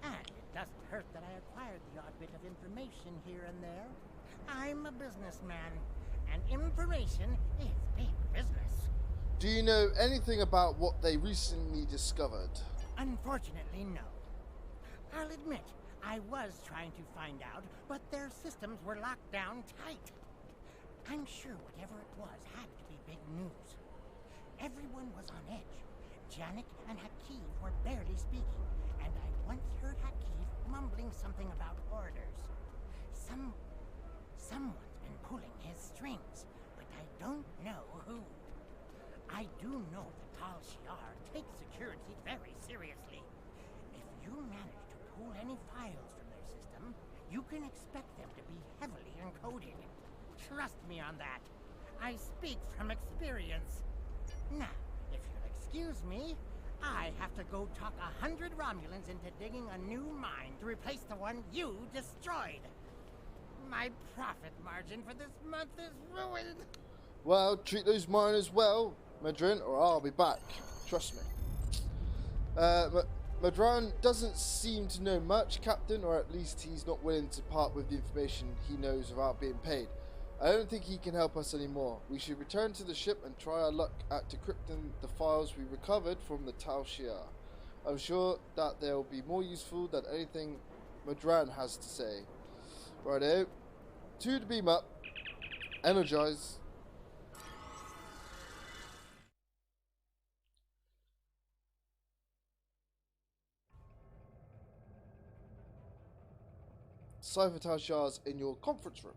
And it doesn't hurt that I acquired the odd bit of information here and there. I'm a businessman, and information is big business. Do you know anything about what they recently discovered? Unfortunately, no. I'll admit, I was trying to find out, but their systems were locked down tight. I'm sure whatever it was had to be big news. Everyone was on edge. Janik and Hakeev were barely speaking, and I once heard Hakeev mumbling something about orders. Someone's been pulling his strings, but I don't know who. I do know that Tal Shiar takes security very seriously. If you manage to pull any files from their system, you can expect them to be heavily encoded. Trust me on that. I speak from experience. Now, if you'll excuse me, I have to go talk 100 Romulans into digging a new mine to replace the one you destroyed. My profit margin for this month is ruined. Well, treat those miners well, Madrin, or I'll be back. Trust me. Madran doesn't seem to know much, Captain, or at least he's not willing to part with the information he knows without being paid. I don't think he can help us anymore. We should return to the ship and try our luck at decrypting the files we recovered from the Tal Shiar. I'm sure that they'll be more useful than anything Madran has to say. Righto. 2 to beam up. Energize. Cypher Tal Shiar's in your conference room.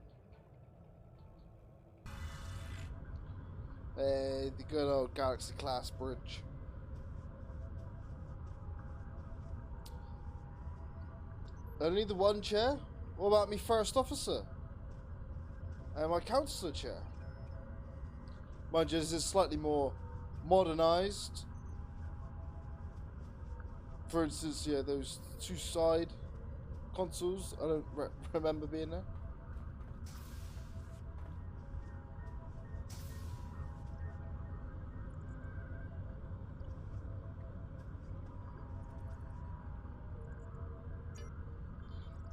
Hey, the good old Galaxy class bridge. Only the one chair? What about me first officer? And my counselor chair? Mind you, this is slightly more modernized. For instance, yeah, those 2 side consoles, I don't remember being there.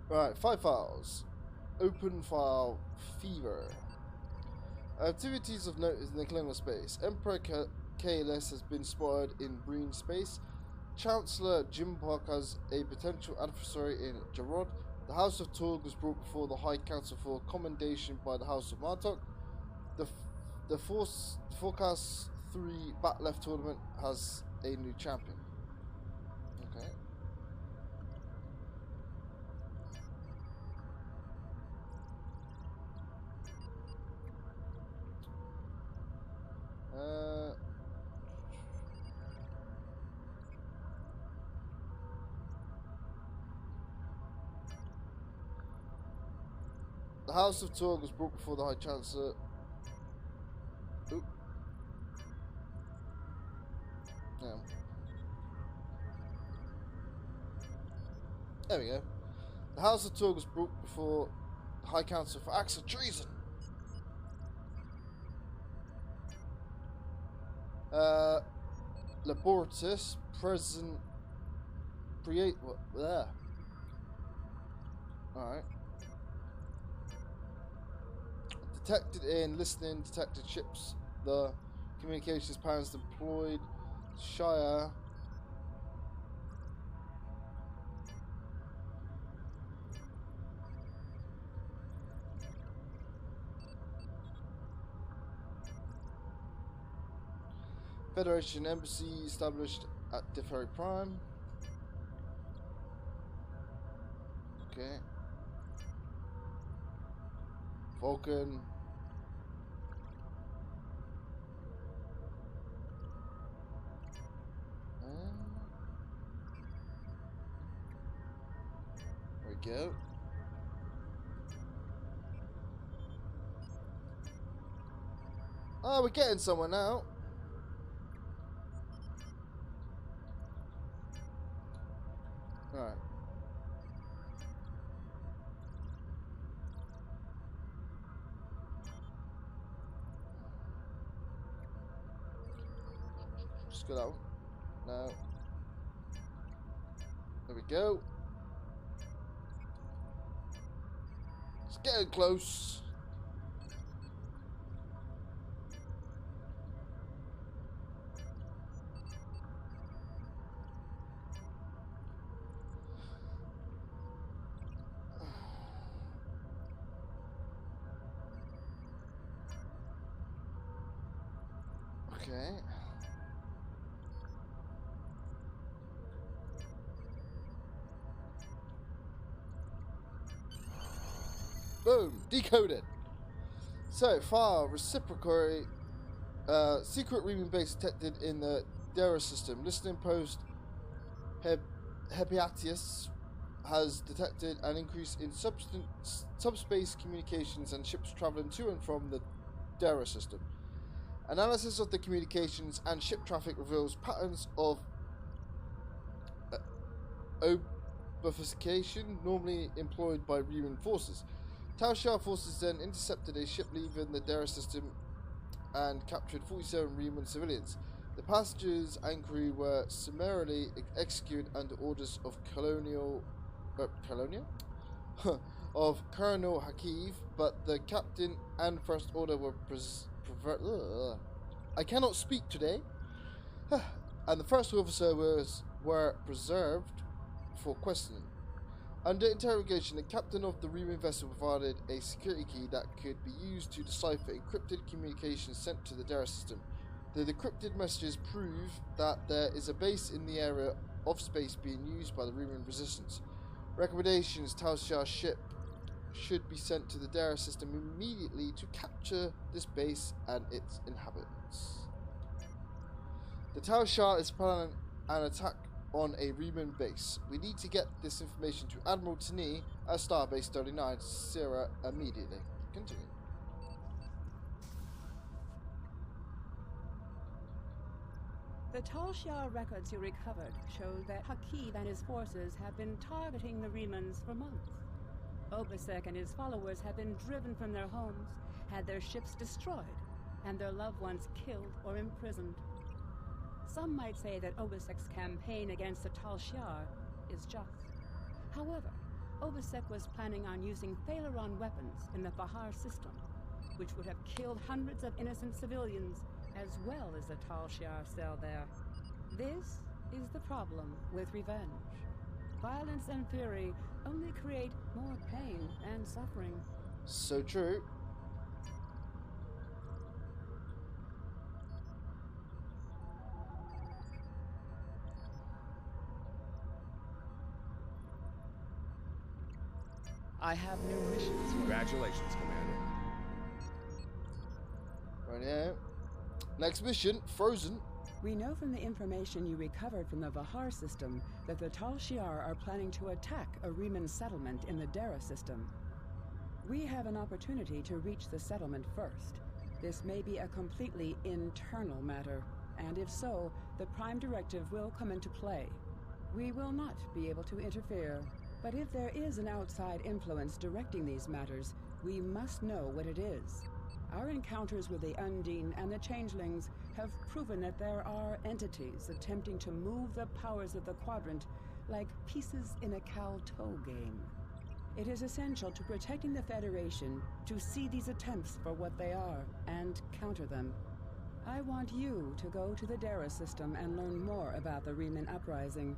Right, 5 files. Open file fever. Activities of note in the Klingon space. Emperor Kalis has been spotted in Breen space. Chancellor Jimbok has a potential adversary in Jarod. The House of Torg was brought before the High Council for commendation by the House of Martok. The Forecast 3 Batleth tournament has a new champion. Okay. The House of Torg was brought before the High Chancellor. Oop. Yeah. There we go. The House of Torg was brought before the High Council for acts of treason. Labortus, present. Create. What? There. Alright. Detected in listening, detected ships. The communications patterns deployed. Shire. Federation embassy established at Deferi Prime. Okay. Vulcan. There we go. Oh, we're getting somewhere now. Alright. Just go down. No. There we go. It's getting close. Okay. Boom, decoded. So far, reciprocally, secret reading base detected in the Dera system. Listening post Hepiatius has detected an increase in subspace communications and ships traveling to and from the Dera system. Analysis of the communications and ship traffic reveals patterns of obfuscation normally employed by Romulan forces. Tal Shiar forces then intercepted a ship leaving the Dera system and captured 47 Reman civilians. The passengers and crew were summarily executed under orders of of Colonel Hakiv, but the captain and first order were I cannot speak today. And the first officer were preserved for questioning. Under interrogation, the captain of the Reman vessel provided a security key that could be used to decipher encrypted communications sent to the Dara system. The decrypted messages prove that there is a base in the area of space being used by the Reman resistance. Recommendations: Tal Shiar's ship should be sent to the Dara system immediately to capture this base and its inhabitants. The Tal Shiar is planning an attack on a Reman base. We need to get this information to Admiral Tani at Starbase 39 Sierra immediately. Continue. The Tal Shiar records you recovered show that Hakiv and his forces have been targeting the Remans for months. Obasek and his followers have been driven from their homes, had their ships destroyed, and their loved ones killed or imprisoned. Some might say that Obasek's campaign against the Tal Shiar is just. However, Obasek was planning on using Thaleron weapons in the Fahar system, which would have killed hundreds of innocent civilians as well as the Tal Shiar cell there. This is the problem with revenge. Violence and fury only create more pain and suffering. So true. I have new missions. Congratulations, Commander. Right. Next mission, Frozen. We know from the information you recovered from the Vahar system that the Tal Shiar are planning to attack a Reman settlement in the Dara system. We have an opportunity to reach the settlement first. This may be a completely internal matter, and if so, the Prime Directive will come into play. We will not be able to interfere, but if there is an outside influence directing these matters, we must know what it is. Our encounters with the Undine and the Changelings have proven that there are entities attempting to move the powers of the Quadrant like pieces in a cow-toe game. It is essential to protecting the Federation to see these attempts for what they are and counter them. I want you to go to the Dara system and learn more about the Reman uprising.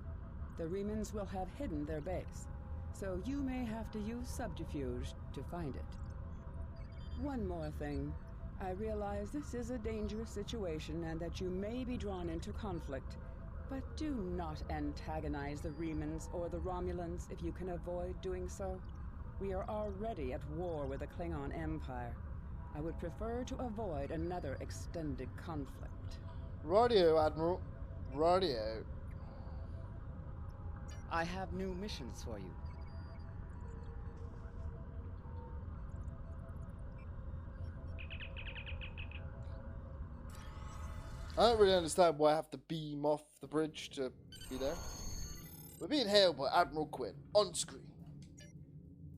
The Remans will have hidden their base, so you may have to use subterfuge to find it. One more thing. I realize this is a dangerous situation and that you may be drawn into conflict, but do not antagonize the Remans or the Romulans if you can avoid doing so. We are already at war with the Klingon Empire. I would prefer to avoid another extended conflict. Radio, Admiral. Radio. I have new missions for you. I don't really understand why I have to beam off the bridge to be there. We're being hailed by Admiral Quinn, on screen.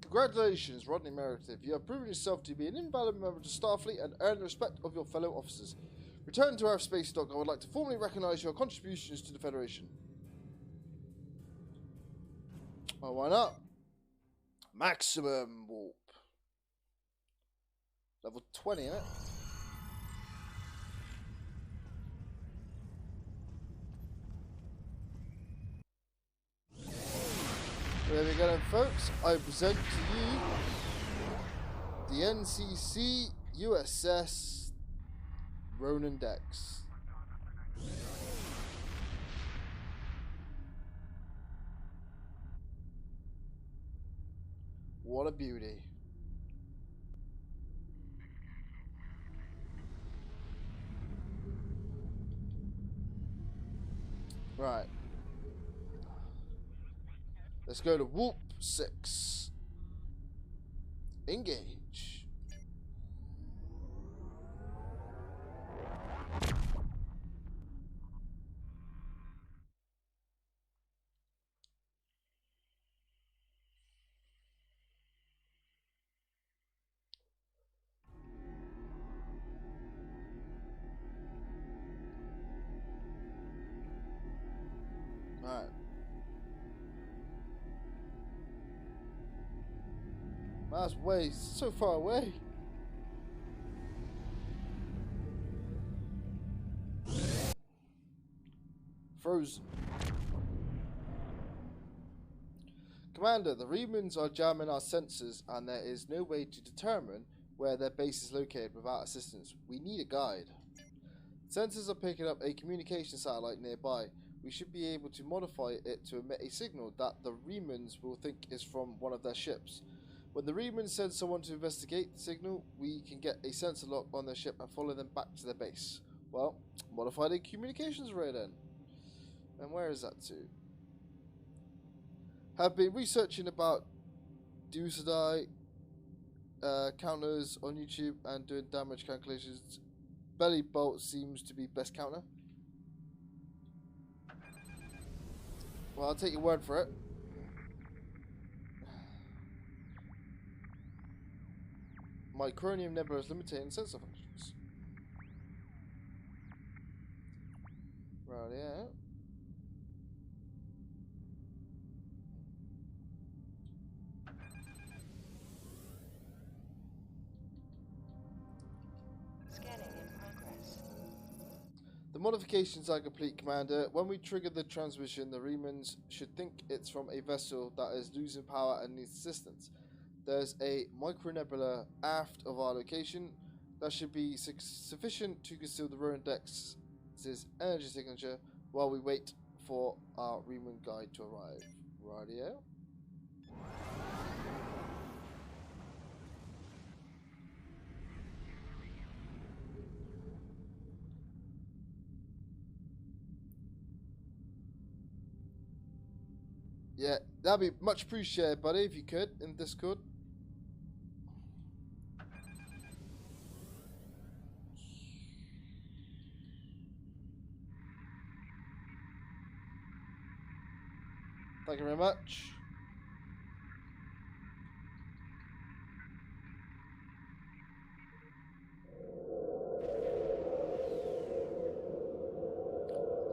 Congratulations, Rodney Meredith. You have proven yourself to be an invaluable member to Starfleet and earned the respect of your fellow officers. Return to our space dock. I would like to formally recognize your contributions to the Federation. Oh, why not? Maximum warp. Level 20, innit? There we go then, folks. I present to you the NCC USS Ronan Dex. What a beauty. Right. Let's go to Warp 6. Engage. That's way so far away. Frozen. Commander, the Remans are jamming our sensors and there is no way to determine where their base is located without assistance. We need a guide. Sensors are picking up a communication satellite nearby. We should be able to modify it to emit a signal that the Remans will think is from one of their ships. When the Remans send someone to investigate the signal, we can get a sensor lock on their ship and follow them back to their base. Well, modify the communications array then. And where is that to? Have been researching about Dusadai counters on YouTube and doing damage calculations. Belly bolt seems to be best counter. Well, I'll take your word for it. My Iconian nebula is limiting sensor functions. Right, yeah. Scanning in progress. The modifications are complete, Commander. When we trigger the transmission, the Remans should think it's from a vessel that is losing power and needs assistance. There's a micronebula aft of our location that should be sufficient to conceal the Rowan Dex's energy signature while we wait for our Reman guide to arrive. Rightio. Yeah, that'd be much appreciated, buddy, if you could, in Discord. Thank you very much.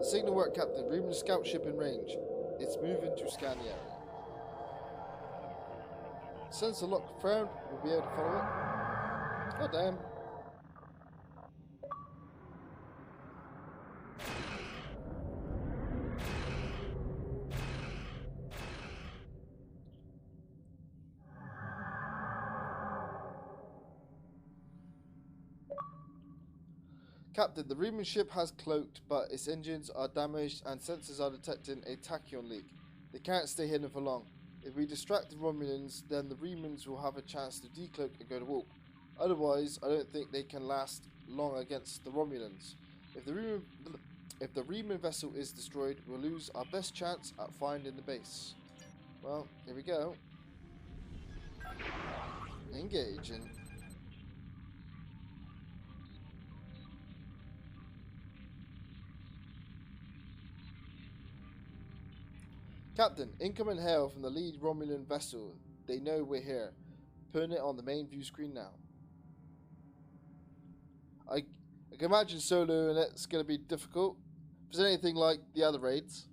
The signal work, Captain. Reman scout ship in range. It's moving to scan the area. Sensor lock confirmed. We'll be able to follow it. God damn. Captain, the Reman ship has cloaked, but its engines are damaged and sensors are detecting a tachyon leak. They can't stay hidden for long. If we distract the Romulans, then the Remans will have a chance to decloak and go to warp. Otherwise, I don't think they can last long against the Romulans. If the Reman vessel is destroyed, we'll lose our best chance at finding the base. Well, here we go. Engaging. Captain, incoming hail from the lead Romulan vessel. They know we're here. Putting it on the main view screen now. I can imagine solo and it's going to be difficult. If it's anything like the other raids.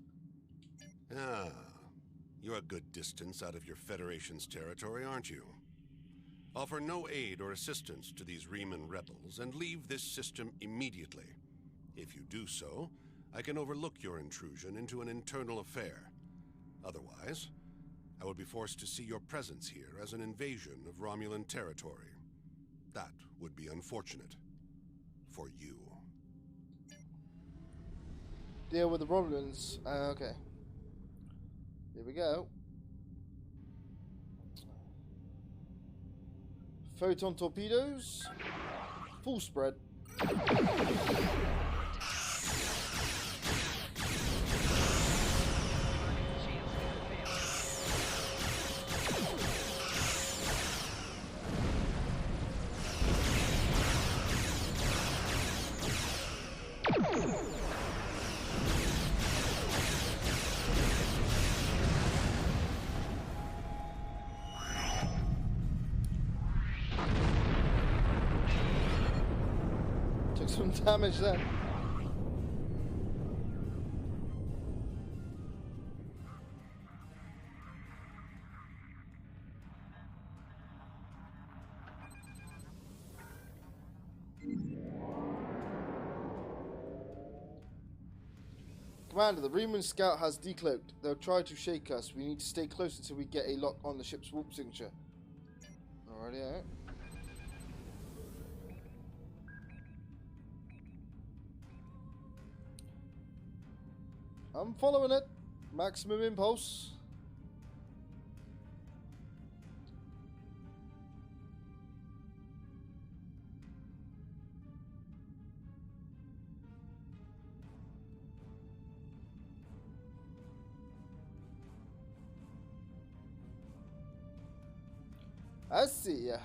Ah, you're a good distance out of your Federation's territory, aren't you? Offer no aid or assistance to these Reman rebels and leave this system immediately. If you do so, I can overlook your intrusion into an internal affair. Otherwise, I would be forced to see your presence here as an invasion of Romulan territory. That would be unfortunate. For you. Deal with the Romulans. Okay. Here we go. Photon torpedoes. Full spread. Took some damage then. Commander, the Romulan scout has decloaked. They'll try to shake us. We need to stay close until we get a lock on the ship's warp signature. Alrighty, alright. I'm following it. Maximum impulse. I see ya.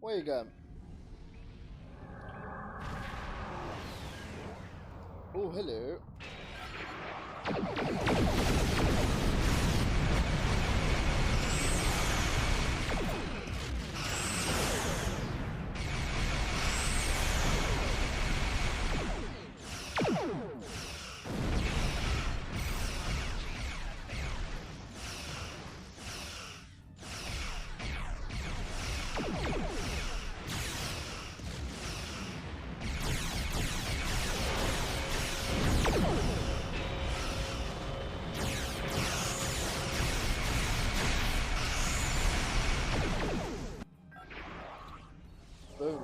Where you going? Oh, hello. Boom.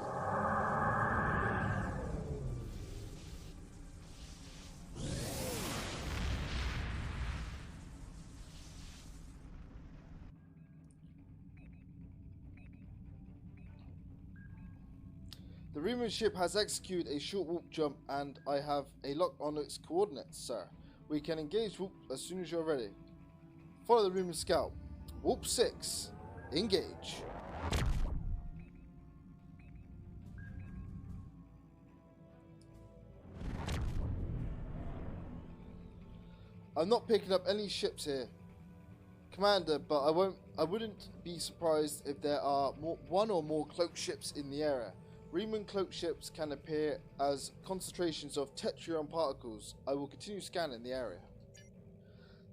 The Romulan ship has executed a short warp jump and I have a lock on its coordinates, sir. We can engage warp as soon as you're ready. Follow the Romulan scout. Warp 6. Engage. I'm not picking up any ships here, Commander, but I wouldn't be surprised if there are one or more cloaked ships in the area. Romulan cloaked ships can appear as concentrations of tetrion particles. I will continue scanning the area.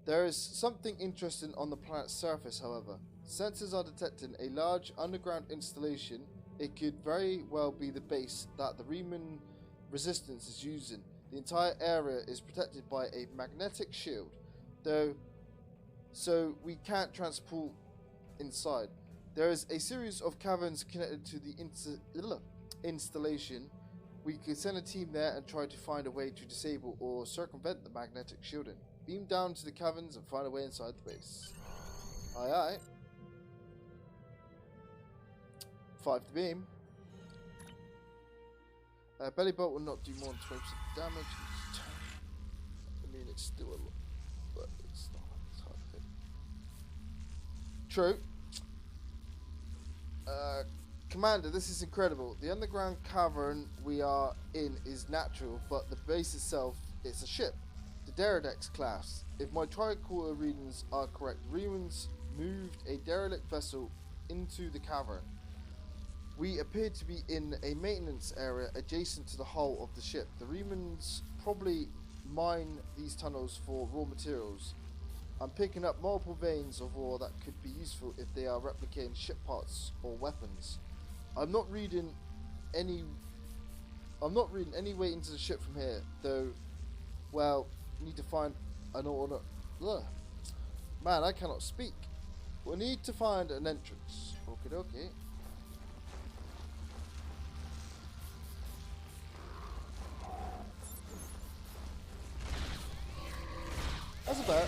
There is something interesting on the planet's surface, however. Sensors are detecting a large underground installation. It could very well be the base that the Romulan resistance is using. The entire area is protected by a magnetic shield, so we can't transport inside. There is a series of caverns connected to the installation. We could send a team there and try to find a way to disable or circumvent the magnetic shielding. Beam down to the caverns and find a way inside the base. Aye aye. 5 to beam. Belly bolt will not do more than 20% damage. I mean, it's still a lot, but it's not as hard to hit. True. Commander, this is incredible. The underground cavern we are in is natural, but the base itself is a ship. The Derridex class. If my tricorder readings are correct, Romulans moved a derelict vessel into the cavern. We appear to be in a maintenance area adjacent to the hull of the ship. The Romulans probably mine these tunnels for raw materials. I'm picking up multiple veins of ore that could be useful if they are replicating ship parts or weapons. I'm not reading any way into the ship from here, though. Well, need to find an order. Man, I cannot speak. We'll need to find an entrance. Okie dokie. That's about.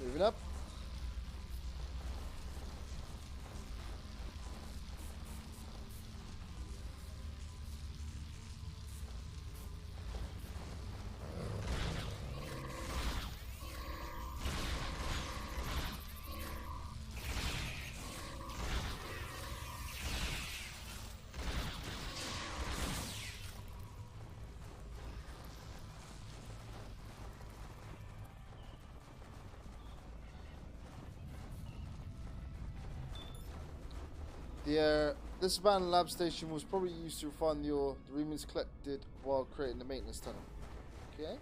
Moving up. This abandoned lab station was probably used to refine the ore the Remans collected while creating the maintenance tunnel. Okay.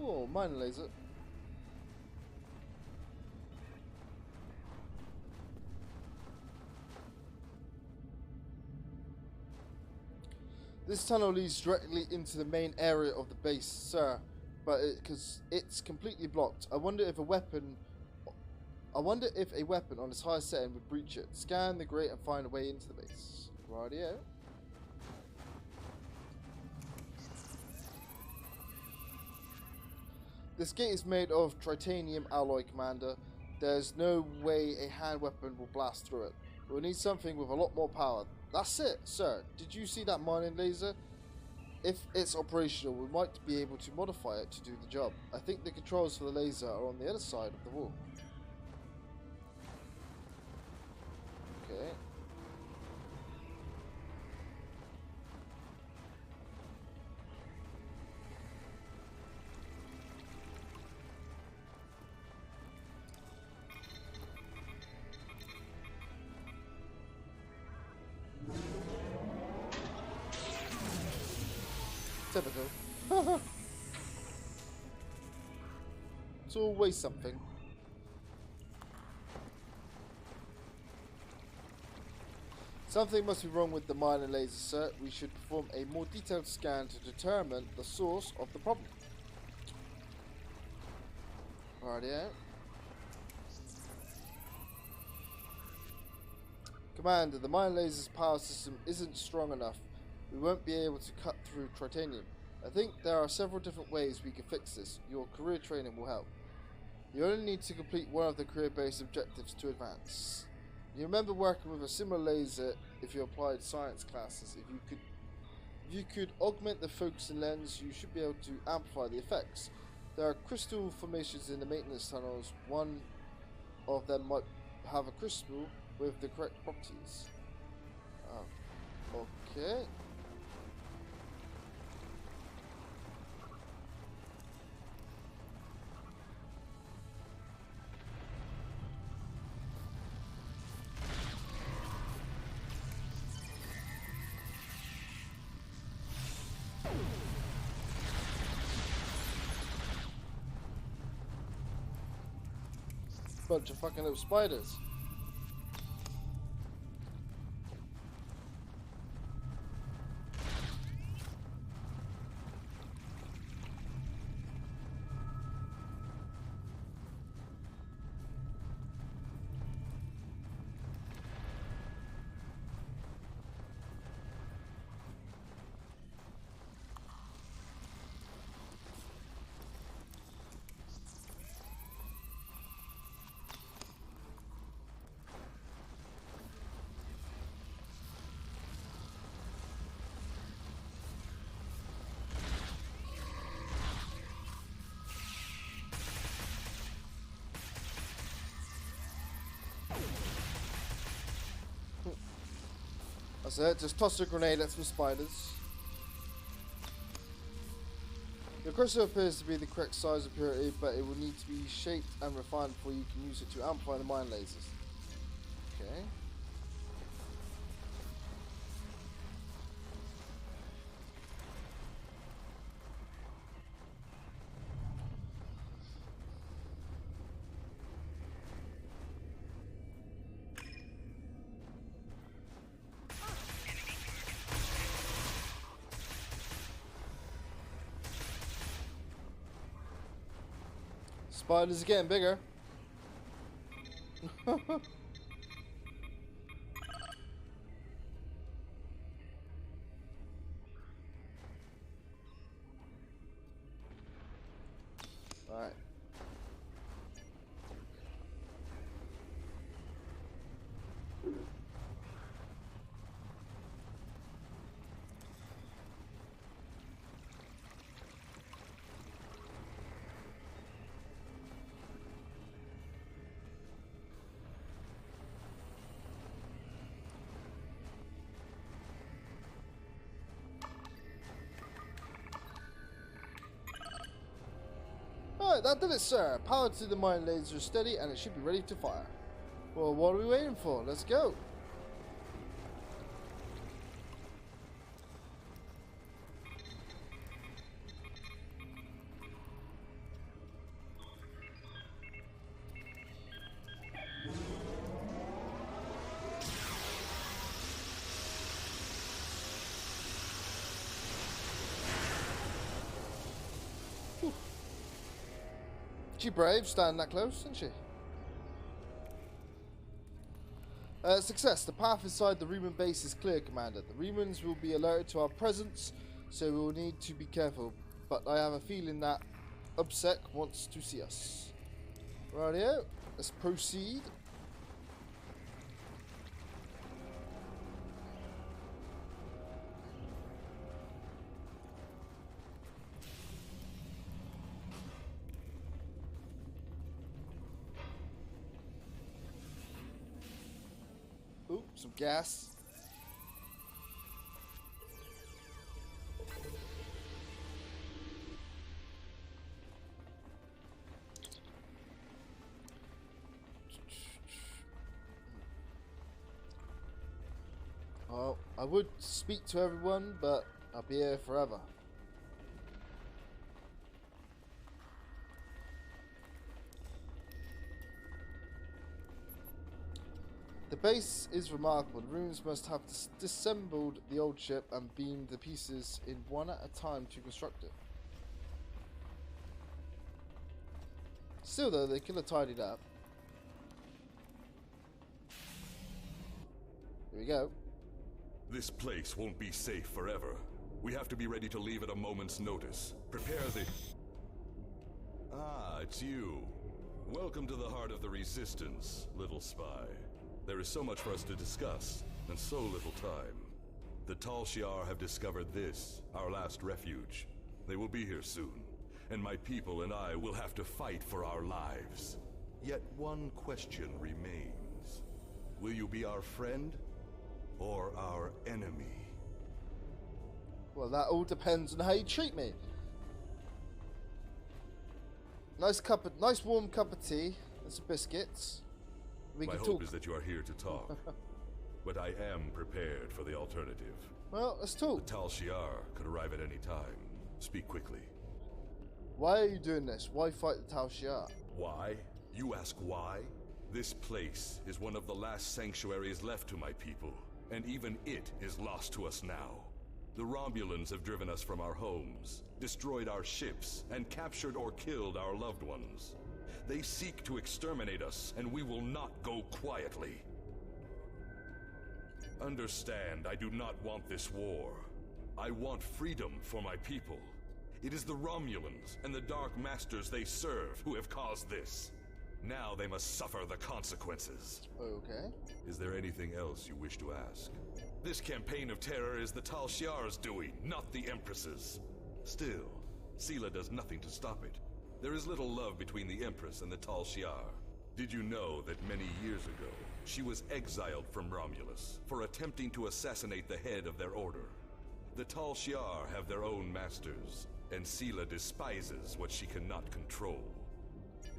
Oh, mine laser. This tunnel leads directly into the main area of the base, sir, but because it's completely blocked. I wonder if a weapon on its highest setting would breach it. Scan the grate and find a way into the base. Rightio. This gate is made of titanium alloy, Commander. There's no way a hand weapon will blast through it. We'll need something with a lot more power. That's it, sir. Did you see that mining laser? If it's operational, we might be able to modify it to do the job. I think the controls for the laser are on the other side of the wall. Okay. Typical. It's always something. Something must be wrong with the miner laser, sir. We should perform a more detailed scan to determine the source of the problem. Rightio. Commander, the mine laser's power system isn't strong enough. We won't be able to cut through titanium. I think there are several different ways we can fix this. Your career training will help. You only need to complete one of the career-based objectives to advance. You remember working with a similar laser if you applied science classes. If you could augment the focusing lens, you should be able to amplify the effects. There are crystal formations in the maintenance tunnels. One of them might have a crystal with the correct properties. Okay. Bunch of fucking little spiders. That's it, just toss a grenade at some spiders. Your crystal appears to be the correct size and purity, but it will need to be shaped and refined before you can use it to amplify the mine lasers. Okay. Spiders are getting bigger. Alright. Alright, that did it, sir. Power to the mine laser is steady and it should be ready to fire. Well, what are we waiting for? Let's go. She brave, standing that close, isn't she? Success. The path inside the Romulan base is clear, Commander. The Romulans will be alerted to our presence, so we will need to be careful. But I have a feeling that Obsec wants to see us. Rightio, let's proceed. Ooh, some gas. Well, I would speak to everyone, but I'll be here forever. The base is remarkable. The Romulans must have disassembled the old ship and beamed the pieces in one at a time to construct it. Still though, they could have tidied up. Here we go. This place won't be safe forever. We have to be ready to leave at a moment's notice. Prepare the... Ah, it's you. Welcome to the heart of the Resistance, little spy. There is so much for us to discuss, and so little time. The Tal Shiar have discovered this, our last refuge. They will be here soon, and my people and I will have to fight for our lives. Yet one question remains. Will you be our friend, or our enemy? Well, that all depends on how you treat me. Nice warm cup of tea and some biscuits. We My can hope talk. is that you are here to talk, but I am prepared for the alternative. Well, let's talk. The Tal Shiar could arrive at any time. Speak quickly. Why are you doing this? Why fight the Tal Shiar? Why? You ask why? This place is one of the last sanctuaries left to my people, and even it is lost to us now. The Romulans have driven us from our homes, destroyed our ships, and captured or killed our loved ones. They seek to exterminate us, and we will not go quietly. Understand, I do not want this war. I want freedom for my people. It is the Romulans and the Dark Masters they serve who have caused this. Now they must suffer the consequences. Okay. Is there anything else you wish to ask? This campaign of terror is the Tal Shiar's doing, not the Empress's. Still, Sela does nothing to stop it. There is little love between the Empress and the Tal Shiar. Did you know that many years ago, she was exiled from Romulus for attempting to assassinate the head of their order? The Tal Shiar have their own masters, and Sela despises what she cannot control.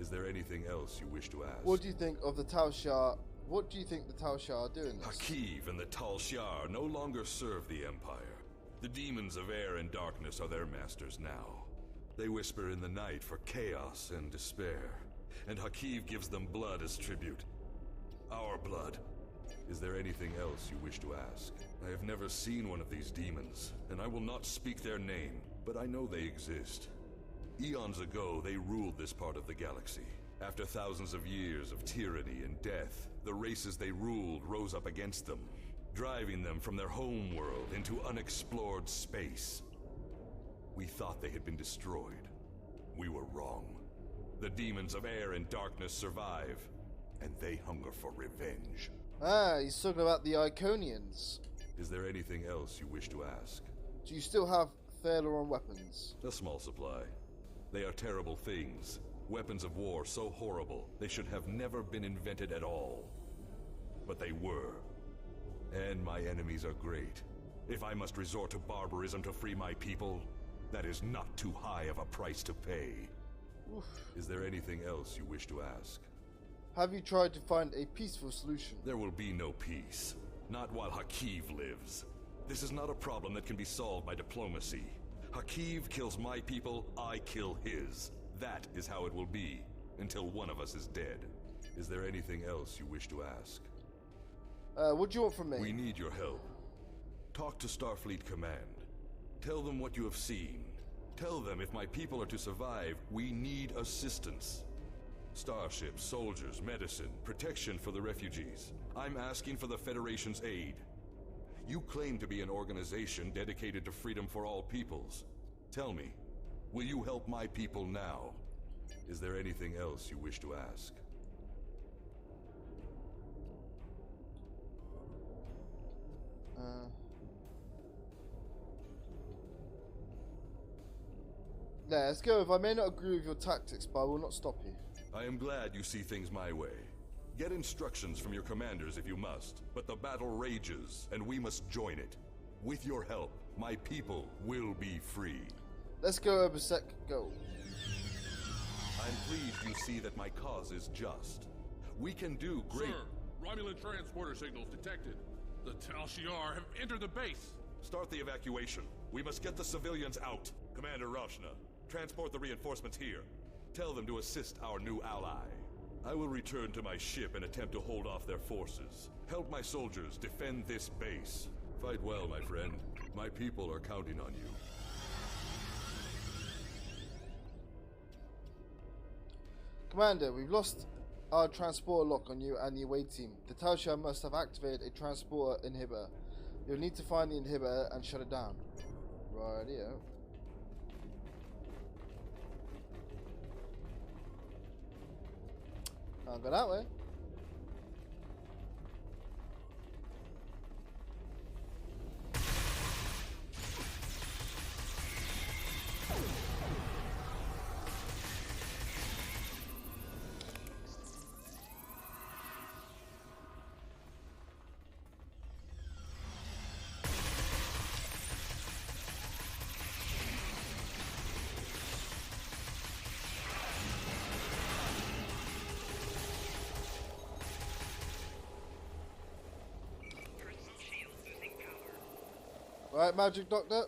Is there anything else you wish to ask? What do you think of the Tal Shiar? What do you think the Tal Shiar are doing this? Hakiv and the Tal Shiar no longer serve the Empire. The demons of air and darkness are their masters now. They whisper in the night for chaos and despair, and Hakiv gives them blood as tribute. Our blood. Is there anything else you wish to ask? I have never seen one of these demons, and I will not speak their name, but I know they exist. Eons ago, they ruled this part of the galaxy. After thousands of years of tyranny and death, the races they ruled rose up against them, driving them from their home world into unexplored space. We thought they had been destroyed. We were wrong. The demons of air and darkness survive, and they hunger for revenge. Ah, he's talking about the Iconians. Is there anything else you wish to ask? Do you still have Thalaron weapons? A small supply. They are terrible things. Weapons of war so horrible, they should have never been invented at all. But they were. And my enemies are great. If I must resort to barbarism to free my people, that is not too high of a price to pay. Oof. Is there anything else you wish to ask? Have you tried to find a peaceful solution? There will be no peace. Not while Hakiv lives. This is not a problem that can be solved by diplomacy. Hakiv kills my people, I kill his. That is how it will be, until one of us is dead. Is there anything else you wish to ask? What do you want from me? We need your help. Talk to Starfleet Command. Tell them what you have seen. Tell them if my people are to survive, we need assistance. Starships, soldiers, medicine, protection for the refugees. I'm asking for the Federation's aid. You claim to be an organization dedicated to freedom for all peoples. Tell me, will you help my people now? Is there anything else you wish to ask? Yeah, let's go. If I may not agree with your tactics, but I will not stop you. I am glad you see things my way. Get instructions from your commanders if you must, but the battle rages, and we must join it. With your help, my people will be free. Let's go, Obasek. Go. I'm pleased you see that my cause is just. We can do great... Sir, Romulan transporter signals detected. The Tal Shiar have entered the base. Start the evacuation. We must get the civilians out. Commander Roshna, transport the reinforcements here. Tell them to assist our new ally. I will return to my ship and attempt to hold off their forces. Help my soldiers defend this base. Fight well, my friend. My people are counting on you. Commander, we've lost our transporter lock on you and the away team. The Tal Shiar must have activated a transporter inhibitor. You'll need to find the inhibitor and shut it down. Rightio. Can't go that way. Right, Magic Doctor.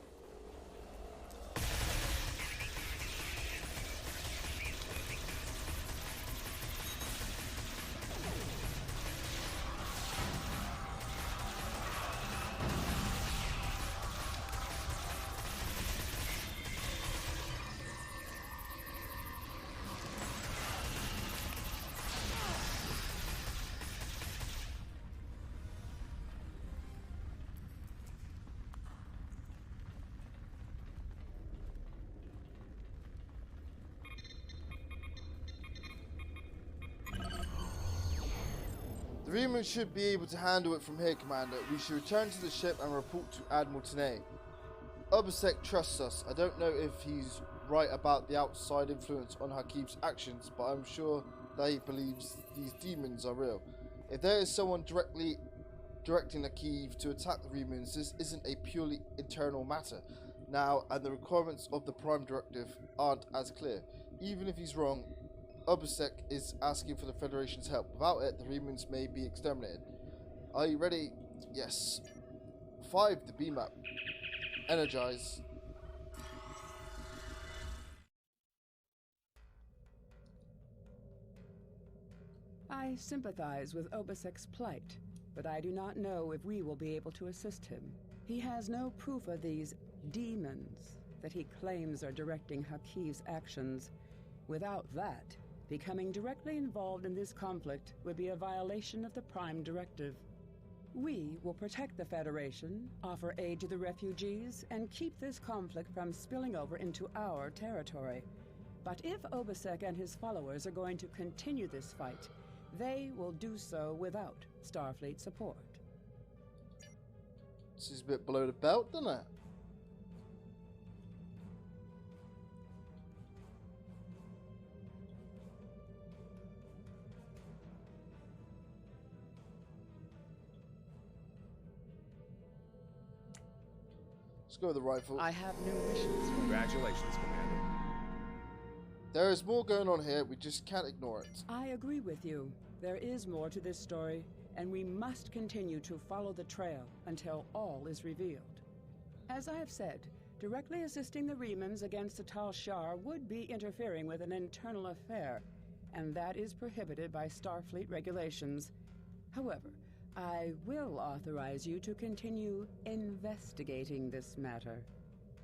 The Romulan should be able to handle it from here, Commander. We should return to the ship and report to Admiral Tanay. Obasek trusts us. I don't know if he's right about the outside influence on Hakiv's actions, but I'm sure that he believes these demons are real. If there is someone directly directing Hakiv to attack the Romulans, this isn't a purely internal matter now, and the requirements of the Prime Directive aren't as clear. Even if he's wrong, Obasek is asking for the Federation's help. Without it, the Romulans may be exterminated. Are you ready? Yes. 5, the B map. Energize. I sympathize with Obasek's plight, but I do not know if we will be able to assist him. He has no proof of these demons that he claims are directing Hakiv's actions. Without that, becoming directly involved in this conflict would be a violation of the Prime Directive. We will protect the Federation, offer aid to the refugees, and keep this conflict from spilling over into our territory. But if Obasek and his followers are going to continue this fight, they will do so without Starfleet support. This is a bit below the belt, doesn't it? Let's go with the rifle. I have new missions. Congratulations, Commander. There is more going on here, we just can't ignore it. I agree with you. There is more to this story, and we must continue to follow the trail until all is revealed. As I have said, directly assisting the Remans against the Tal Shiar would be interfering with an internal affair, and that is prohibited by Starfleet regulations. However, I will authorize you to continue investigating this matter.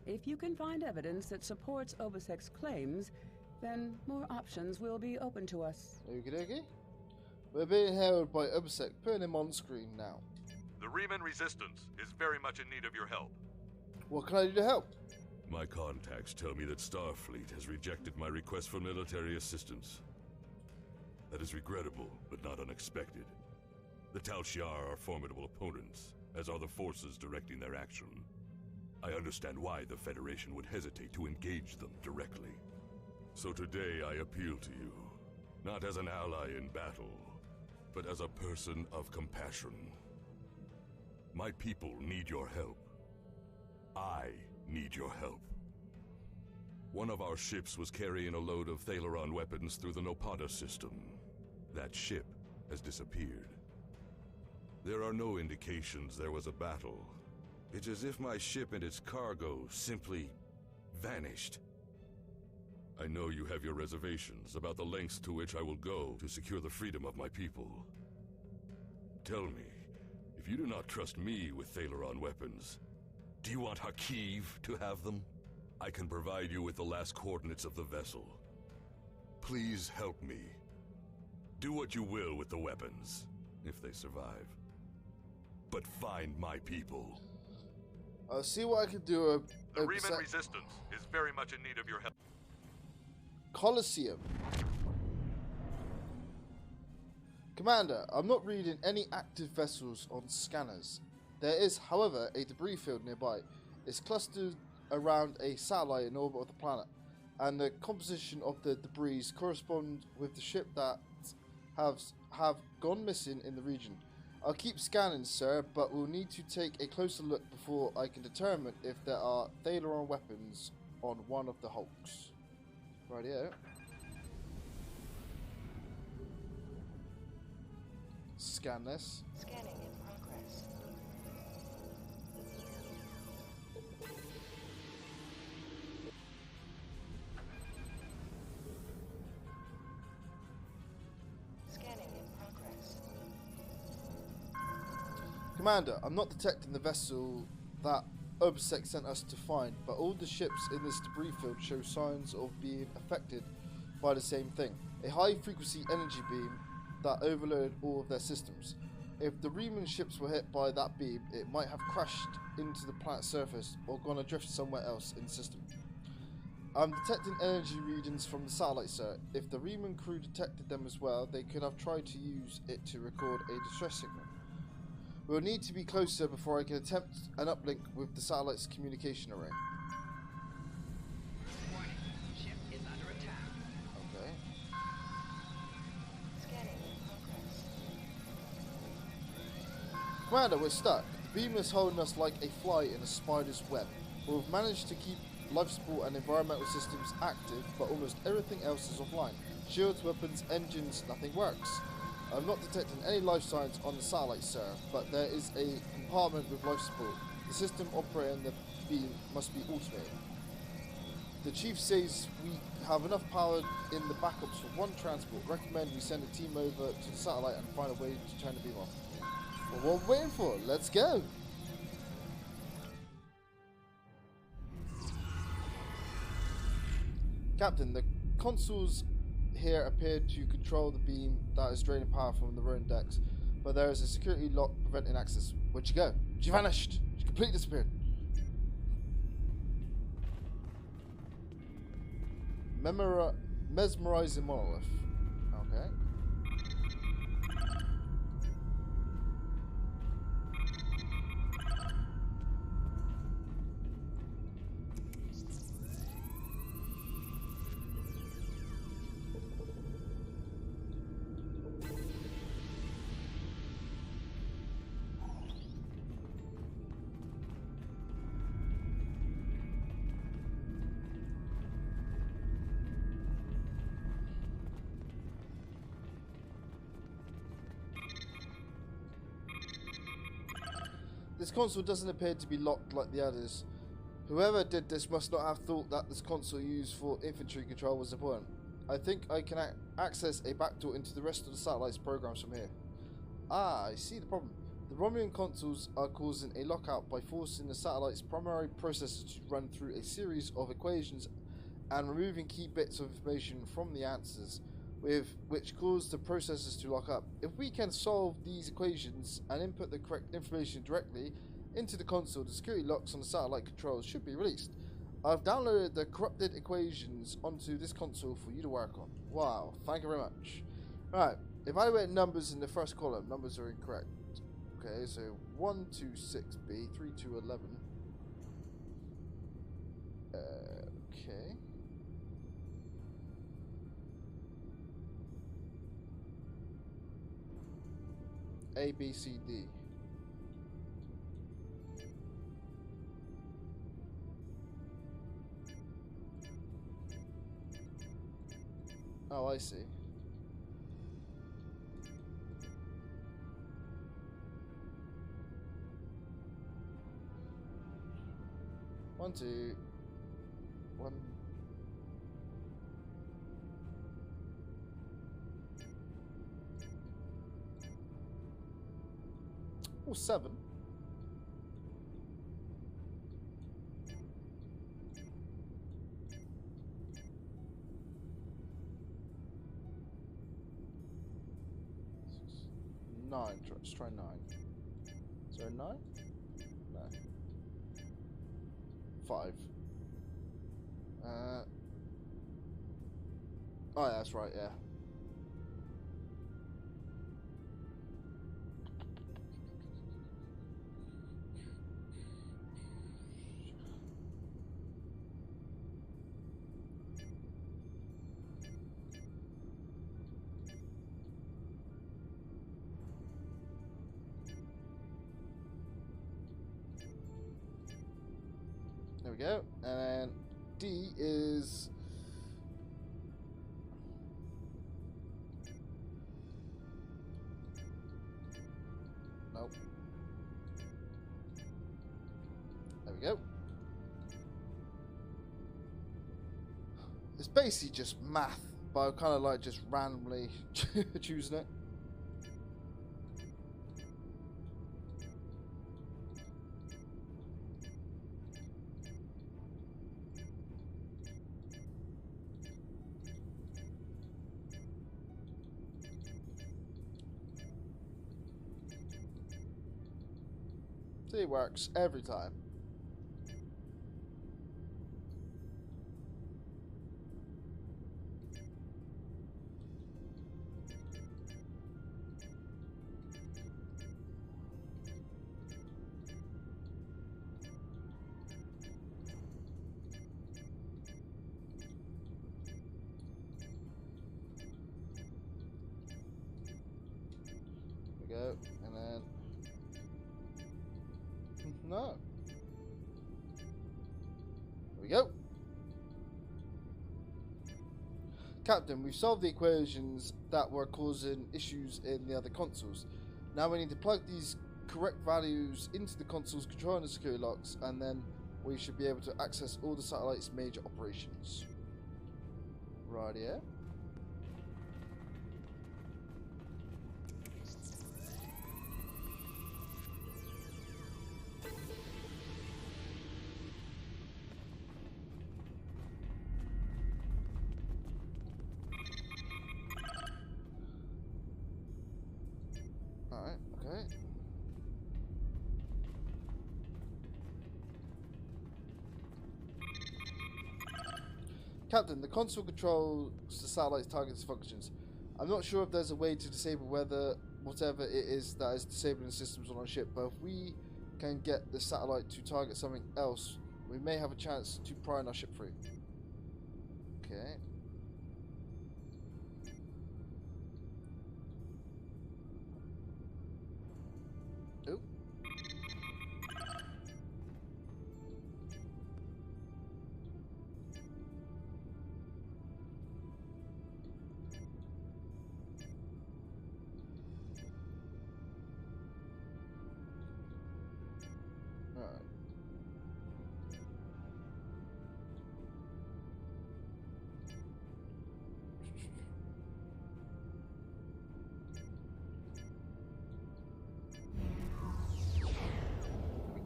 If you can find evidence that supports Obasek's claims, then more options will be open to us. Okie dokie. We're being held by Obasek, putting him on screen now. The Reman Resistance is very much in need of your help. What can I do to help? My contacts tell me that Starfleet has rejected my request for military assistance. That is regrettable, but not unexpected. The Tal Shiar are formidable opponents, as are the forces directing their action. I understand why the Federation would hesitate to engage them directly. So today I appeal to you, not as an ally in battle, but as a person of compassion. My people need your help. I need your help. One of our ships was carrying a load of Thalaron weapons through the Nopata system. That ship has disappeared. There are no indications there was a battle. It's as if my ship and its cargo simply vanished. I know you have your reservations about the lengths to which I will go to secure the freedom of my people. Tell me, if you do not trust me with Thalaron weapons, do you want Hakiv to have them? I can provide you with the last coordinates of the vessel. Please help me. Do what you will with the weapons, if they survive. But find my people. I'll see what I can do. The Reman Resistance is very much in need of your help. Colosseum. Commander, I'm not reading any active vessels on scanners. There is, however, a debris field nearby. It's clustered around a satellite in orbit of the planet, and the composition of the debris corresponds with the ship that have gone missing in the region. I'll keep scanning, sir, but we'll need to take a closer look before I can determine if there are Thalaron weapons on one of the hulks. Rightio. Scan this. Scanning in progress. Scanning in progress. Commander, I'm not detecting the vessel that Obasek sent us to find, but all the ships in this debris field show signs of being affected by the same thing. A high-frequency energy beam that overloaded all of their systems. If the Reman ships were hit by that beam, it might have crashed into the planet's surface or gone adrift somewhere else in the system. I'm detecting energy readings from the satellite, sir. If the Reman crew detected them as well, they could have tried to use it to record a distress signal. We'll need to be closer before I can attempt an uplink with the satellite's communication array. Warning, ship is under attack. Okay. Scanning in progress. Commander, we're stuck. The beam is holding us like a fly in a spider's web. We've managed to keep life support and environmental systems active, but almost everything else is offline. Shields, weapons, engines, nothing works. I'm not detecting any life signs on the satellite, sir, but there is a compartment with life support. The system operating the beam must be automated. The chief says we have enough power in the backups for one transport. Recommend we send a team over to the satellite and find a way to turn the beam off. Well, what are we waiting for? Let's go! Captain, the consoles here appear to control the beam that is draining power from the Roan decks, but there is a security lock preventing access. Where'd you go? She vanished! She completely disappeared. Mesmerizing monolith. Okay. This console doesn't appear to be locked like the others. Whoever did this must not have thought that this console used for infantry control was important. I think I can access a backdoor into the rest of the satellite's programs from here. Ah, I see the problem. The Romulan consoles are causing a lockout by forcing the satellite's primary processor to run through a series of equations and removing key bits of information from the answers, which cause the processors to lock up. If we can solve these equations and input the correct information directly into the console, the security locks on the satellite controls should be released. I've downloaded the corrupted equations onto this console for you to work on. Wow, thank you very much. Right, evaluate numbers in the first column. Numbers are incorrect. Okay, so 1, 2, 6B, 3, 2, 11. Okay. A, B, C, D. Oh, I see. One, two, one. Oh, 7. Nine. Let's try 9. Is there a 9? No. 5. Oh, yeah, that's right, yeah. There we go. And then D is... Nope. There we go. It's basically just math, but I'm kind of like just randomly choosing it. See, it works every time. There we go, and then... No. There we go. Captain, we've solved the equations that were causing issues in the other consoles. Now we need to plug these correct values into the consoles controlling the security locks, and then we should be able to access all the satellite's major operations. Right here. Alright, okay. Captain, the console controls the satellite's target's functions. I'm not sure if there's a way to disable whatever it is that is disabling systems on our ship, but if we can get the satellite to target something else, we may have a chance to pry our ship free. Okay. Oh. Alright.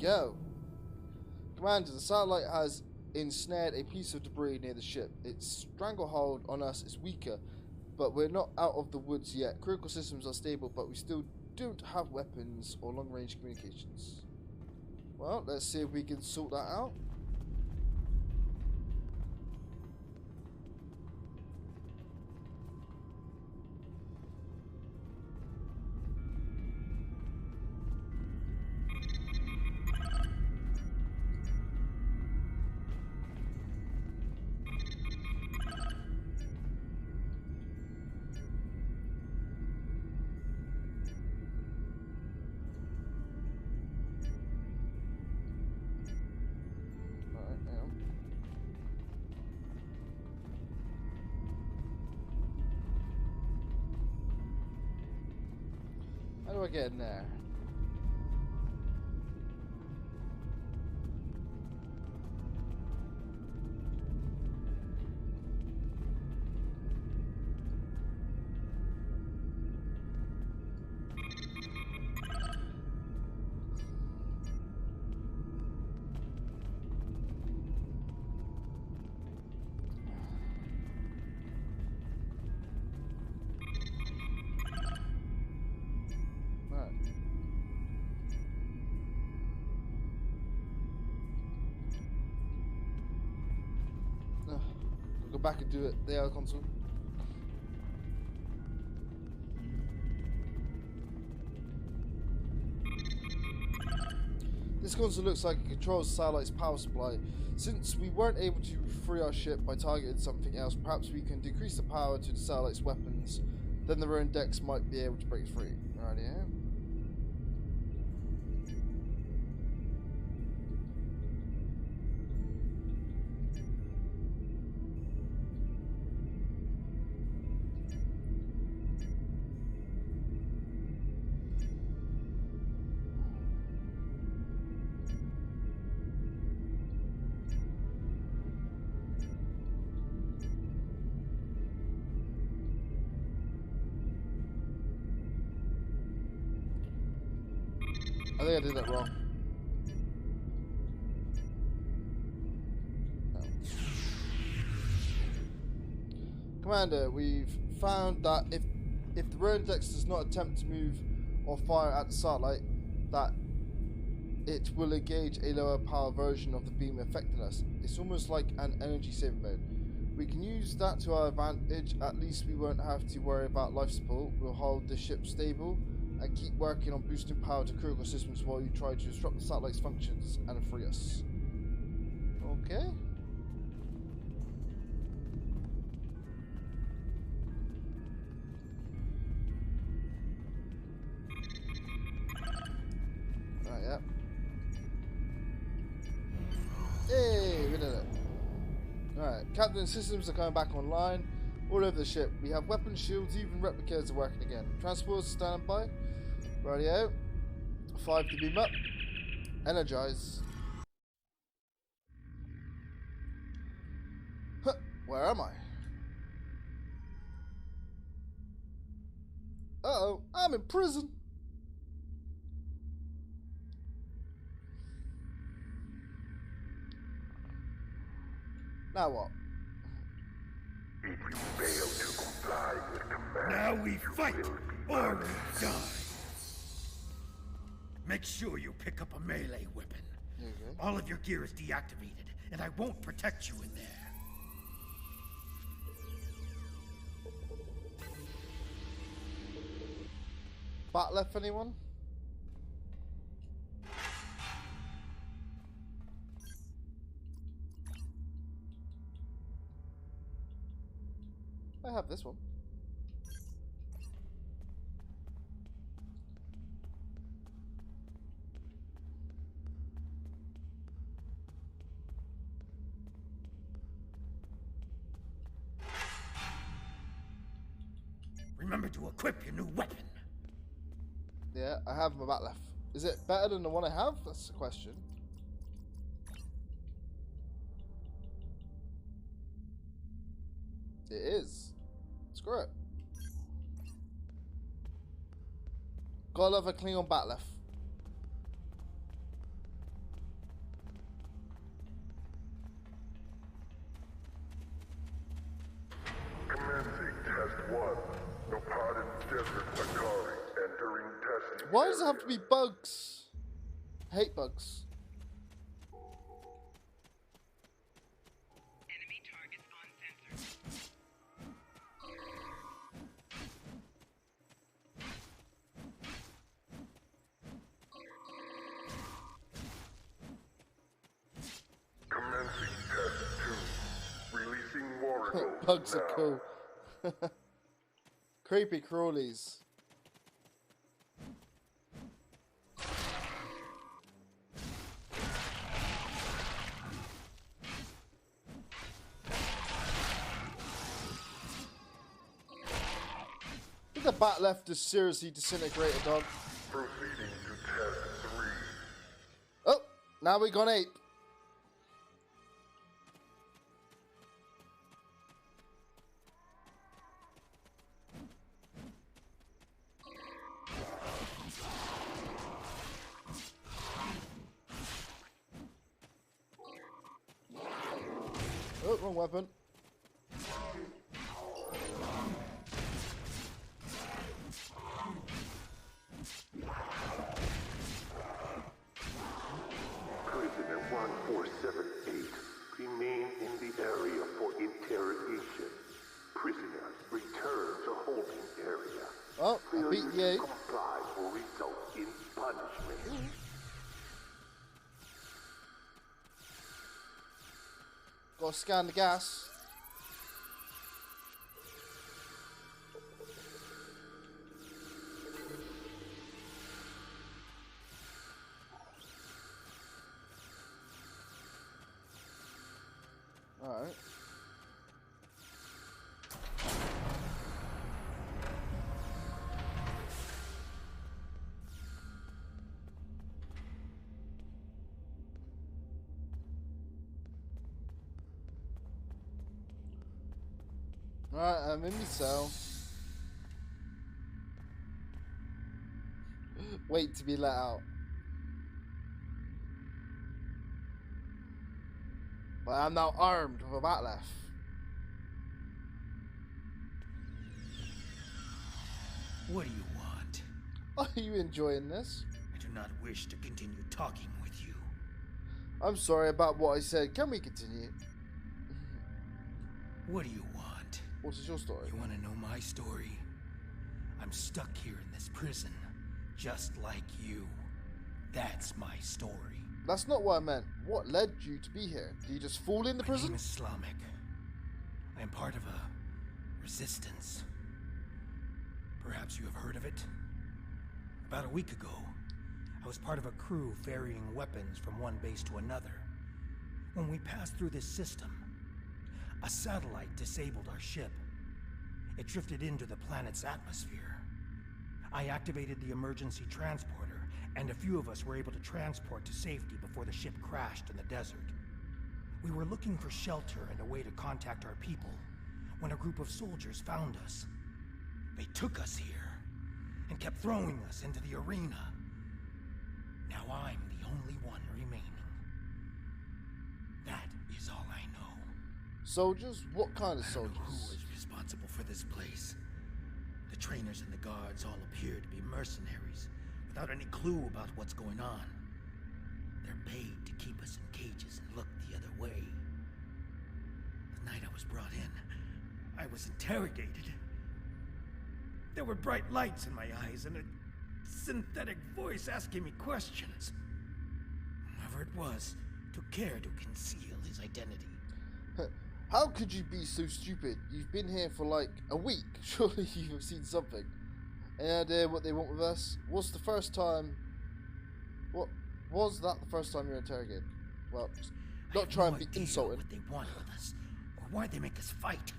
Go. Commander, the satellite has ensnared a piece of debris near the ship. Its stranglehold on us is weaker, but we're not out of the woods yet. Critical systems are stable, but we still don't have weapons or long-range communications. Well, let's see if we can sort that out. How do I get in there? Go back and do it. The console. This console looks like it controls the satellite's power supply. Since we weren't able to free our ship by targeting something else, perhaps we can decrease the power to the satellite's weapons. Then the Roan decks might be able to break free. Right here. I think I did that wrong. No. Commander, we've found that if the Roan Dex does not attempt to move or fire at the satellite, that it will engage a lower power version of the beam affecting us. It's almost like an energy saving mode. We can use that to our advantage. At least we won't have to worry about life support. We'll hold the ship stable and keep working on boosting power to critical systems while you try to disrupt the satellite's functions and free us. Okay. Right, yeah. Hey, we did it. Alright, Captain, systems are coming back online. All over the ship. We have weapons, shields, even replicas are working again. Transporters stand by. Radio. 5 to beam up. Energize. Huh, where am I? Uh-oh, I'm in prison. Now what? If you fail to comply with command, now we fight or we die. Make sure you pick up a melee weapon. Okay. All of your gear is deactivated, and I won't protect you in there. bat left, anyone? I have this one. Remember to equip your new weapon. Yeah, I have my bat left. Is it better than the one I have? That's the question. It is. Screw it. Gotta love a Klingon bat left. Commencing test 1. No pod in desert Akari. Entering testing. Why does it have to be bugs? I hate bugs. Enemy targets on sensor. Commencing test 2. Releasing warriors. Bugs are cool. Creepy crawlies. The bat left is seriously disintegrated, dog. Proceeding to test 3. Oh, now we gone ape. Oh, wrong weapon. Prisoner 1478. Remain in the area for interrogation. Prisoner, return to holding area. Oh, I beat the ape. Comply will result in punishment. Gotta scan the gas. Alright. Alright, I'm in my cell. Wait to be let out. But I'm now armed with a bat left. What do you want? Are you enjoying this? I do not wish to continue talking with you. I'm sorry about what I said. Can we continue? What do you want? What is your story? You want to know my story? I'm stuck here in this prison, just like you. That's my story. That's not what I meant. What led you to be here? Did you just fall in the prison? My name is Slamek. I am part of a resistance. Perhaps you have heard of it? About a week ago, I was part of a crew ferrying weapons from one base to another. When we passed through this system, a satellite disabled our ship. It drifted into the planet's atmosphere. I activated the emergency transporter, and a few of us were able to transport to safety before the ship crashed in the desert. We were looking for shelter and a way to contact our people when a group of soldiers found us. They took us here and kept throwing us into the arena. Now I'm the only one remaining. That is all I know. Soldiers? What kind of I don't know soldiers? who is responsible for this place. The trainers and the guards all appear to be mercenaries without any clue about what's going on. They're paid to keep us in cages and look the other way. The night I was brought in, I was interrogated. There were bright lights in my eyes and synthetic voice asking me questions. Whoever it was took care to conceal his identity. How could you be so stupid? You've been here for like a week. Surely you have seen something. Any idea what they want with us? Was the first time... What was that the first time you were interrogated? Well, not try and be insulting. What they want with us, or why they make us fight.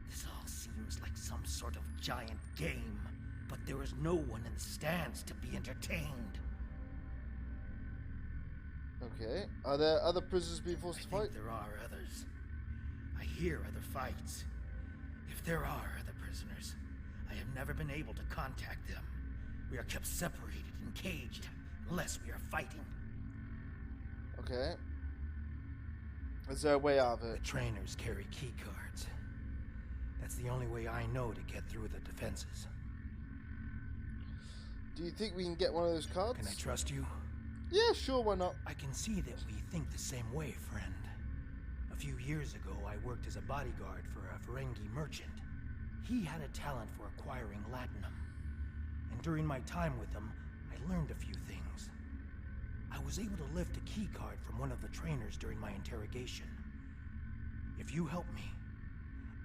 This all seems like some sort of giant game, but there is no one in the stands to be entertained. Okay. Are there other prisoners being forced to I fight? think there are others. I hear other fights. If there are other prisoners, I have never been able to contact them. We are kept separated and caged, unless we are fighting. Okay. Is there a way out of it? The trainers carry key cards. That's the only way I know to get through the defenses. Do you think we can get one of those cards? Can I trust you? Yeah, sure, why not? I can see that we think the same way, friend. A few years ago, I worked as a bodyguard for a Ferengi merchant. He had a talent for acquiring latinum. And during my time with him, I learned a few things. I was able to lift a key card from one of the trainers during my interrogation. If you help me,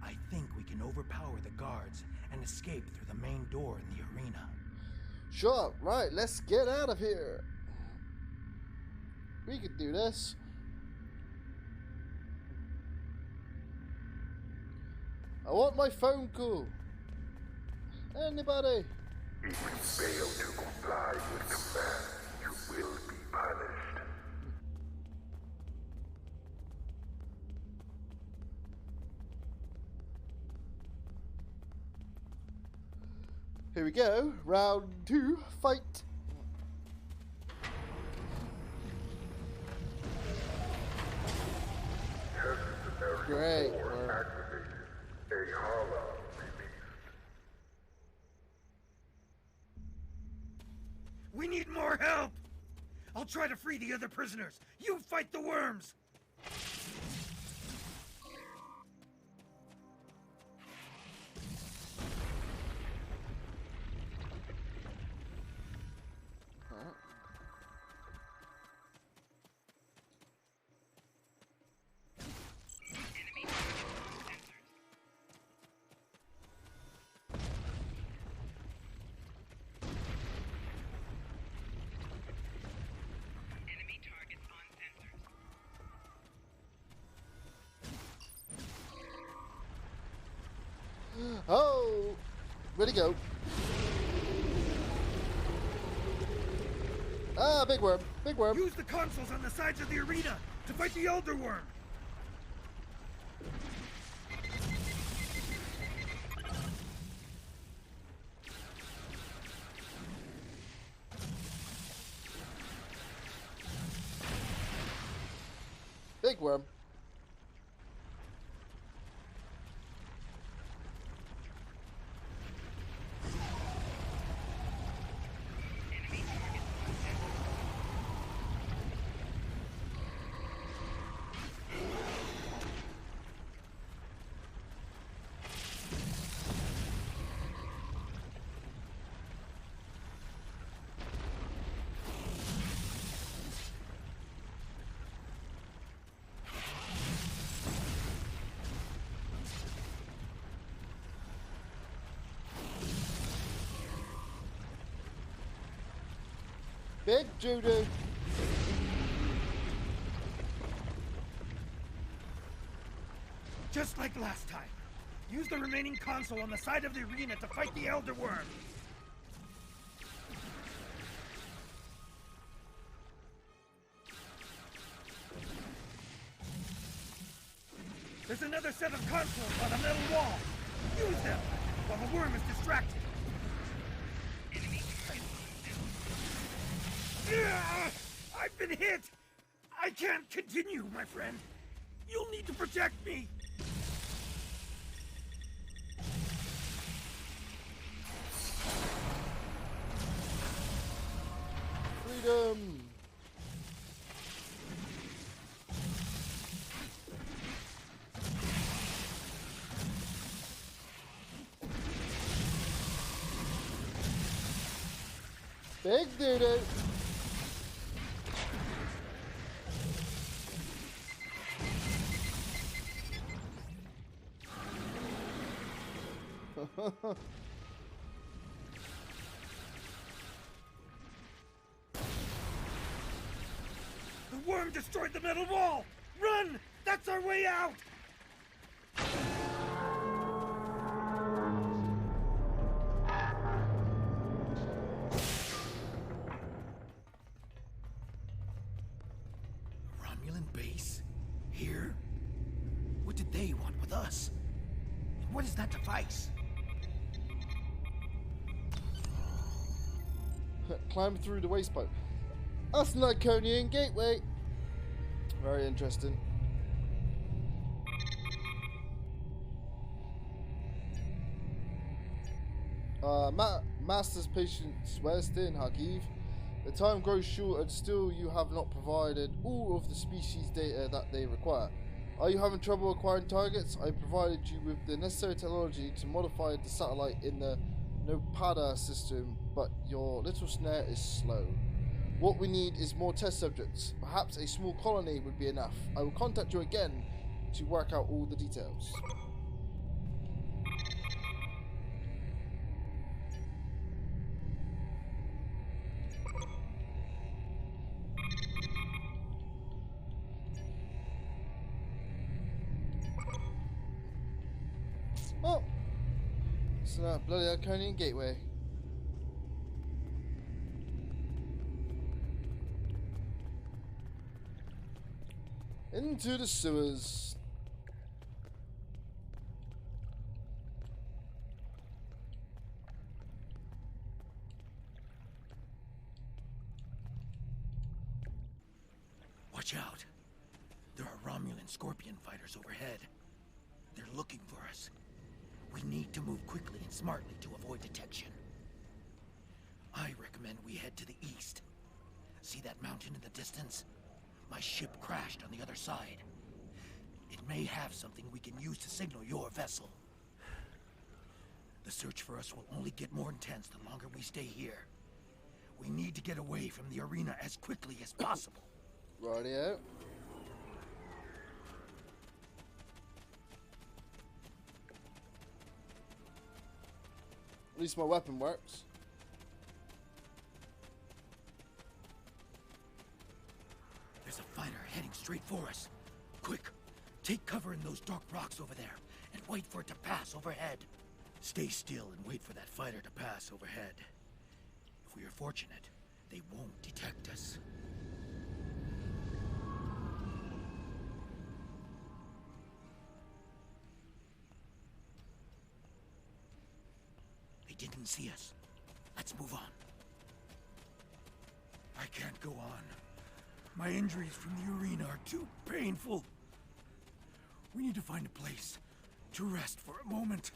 I think we can overpower the guards and escape through the main door in the arena. Sure, right, let's get out of here. We could do this. I want my phone call. Anybody? If you fail to comply with commands, you will be punished. Here we go. Round 2, fight. Great. We need more help! I'll try to free the other prisoners. You fight the worms! Oh, where'd he go? Ah, big worm, big worm. Use the consoles on the sides of the arena to fight the Elder Worm. Big worm. Big Judo. Just like last time. Use the remaining console on the side of the arena to fight the Elder Worm. There's another set of consoles on a metal wall. Use them while the worm is distracted. I've been hit! I can't continue, my friend. You'll need to protect me. Freedom! Big doo-doo. The worm destroyed the metal wall! Run! That's our way out! Romulan base? Here? What did they want with us? And what is that device? Climb through the waste pipe. That's an Iconian gateway. Very interesting. Master's patience, Westin, Hagiv. The time grows short and still you have not provided all of the species data that they require. Are you having trouble acquiring targets? I provided you with the necessary technology to modify the satellite in the Nopada system, but your little snare is slow. What we need is more test subjects. Perhaps a small colony would be enough. I will contact you again to work out all the details. Oh! It's that bloody Iconian gateway. Into the sewers. Watch out. There are Romulan Scorpion fighters overhead. They're looking for us. We need to move quickly and smartly to avoid detection. I recommend we head to the east. See that mountain in the distance? My ship crashed on the other side. It may have something we can use to signal your vessel. The search for us will only get more intense the longer we stay here. We need to get away from the arena as quickly as possible. Rightio. At least my weapon works. There's a fighter heading straight for us. Quick, take cover in those dark rocks over there and wait for it to pass overhead. Stay still and wait for that fighter to pass overhead. If we are fortunate, they won't detect us. They didn't see us. Let's move on. I can't go on. My injuries from the arena are too painful. We need to find a place to rest for a moment.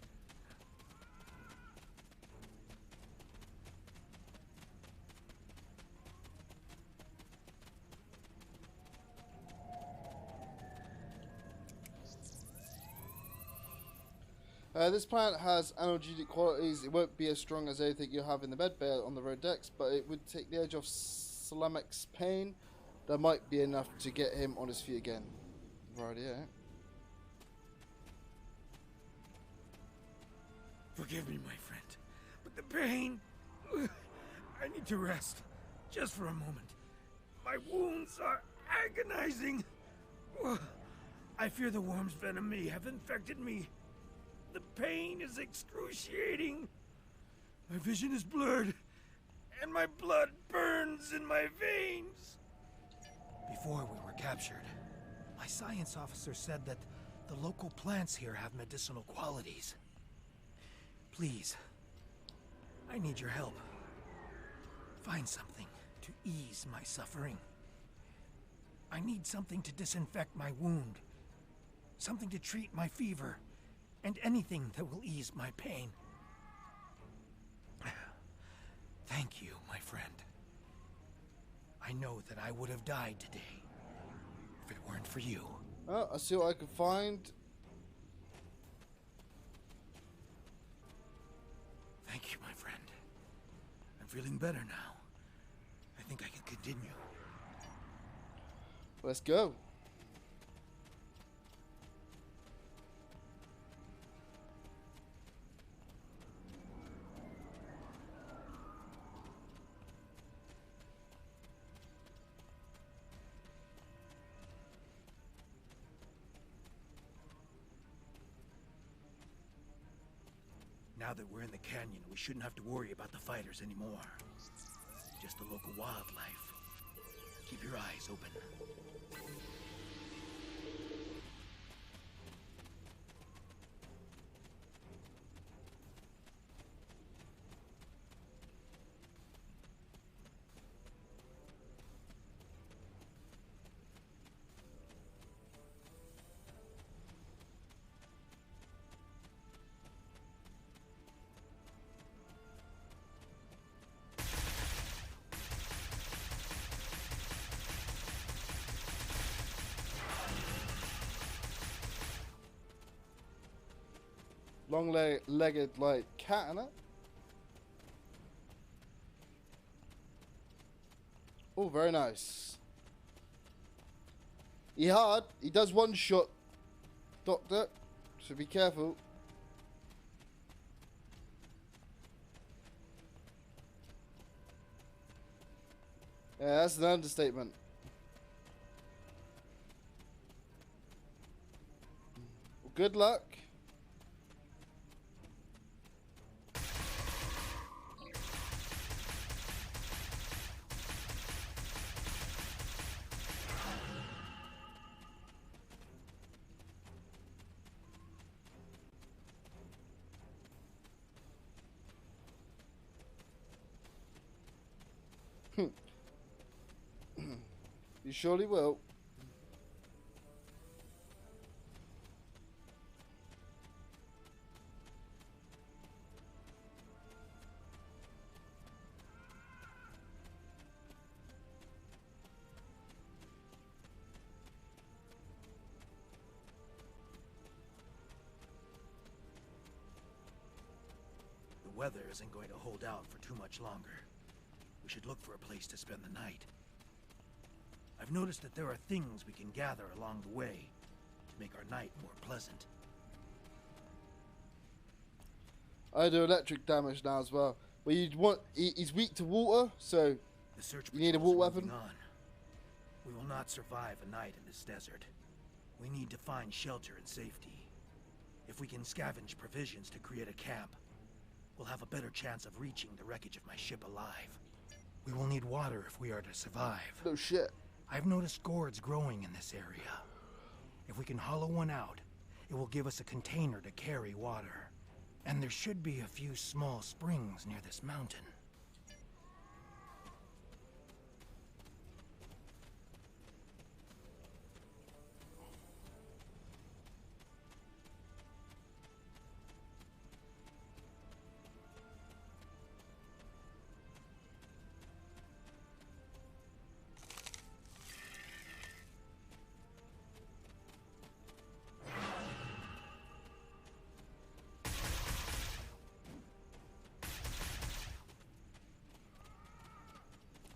This planet has analgesic qualities. It won't be as strong as anything you have in the med bay on the road decks, but it would take the edge off Salamek's pain. That might be enough to get him on his feet again. Right, yeah. Forgive me, my friend, but the pain... I need to rest, just for a moment. My wounds are agonizing. I fear the worm's venom may have infected me. The pain is excruciating. My vision is blurred, and my blood burns in my veins. Before we were captured, my science officer said that the local plants here have medicinal qualities. Please, I need your help. Find something to ease my suffering. I need something to disinfect my wound, something to treat my fever, and anything that will ease my pain. Thank you, my friend. I know that I would have died today if it weren't for you. Oh, I see what I can find. Thank you, my friend. I'm feeling better now. think I can continue. Let's go. Now that we're in the canyon, we shouldn't have to worry about the fighters anymore. Just the local wildlife. Keep your eyes open. Long-legged, like, cat, innit? Oh, very nice. He hard. He does one shot, Doctor. So be careful. Yeah, that's an understatement. Well, good luck. You surely will. The weather isn't going to hold out for too much longer. We should look for a place to spend the night. I've noticed that there are things we can gather along the way to make our night more pleasant. I do electric damage now as well. Well, you'd want. He's weak to water, so the search you need a water weapon. On. We will not survive a night in this desert. We need to find shelter and safety. If we can scavenge provisions to create a camp, we'll have a better chance of reaching the wreckage of my ship alive. We will need water if we are to survive. No shit. I've noticed gourds growing in this area. If we can hollow one out, it will give us a container to carry water. And there should be a few small springs near this mountain.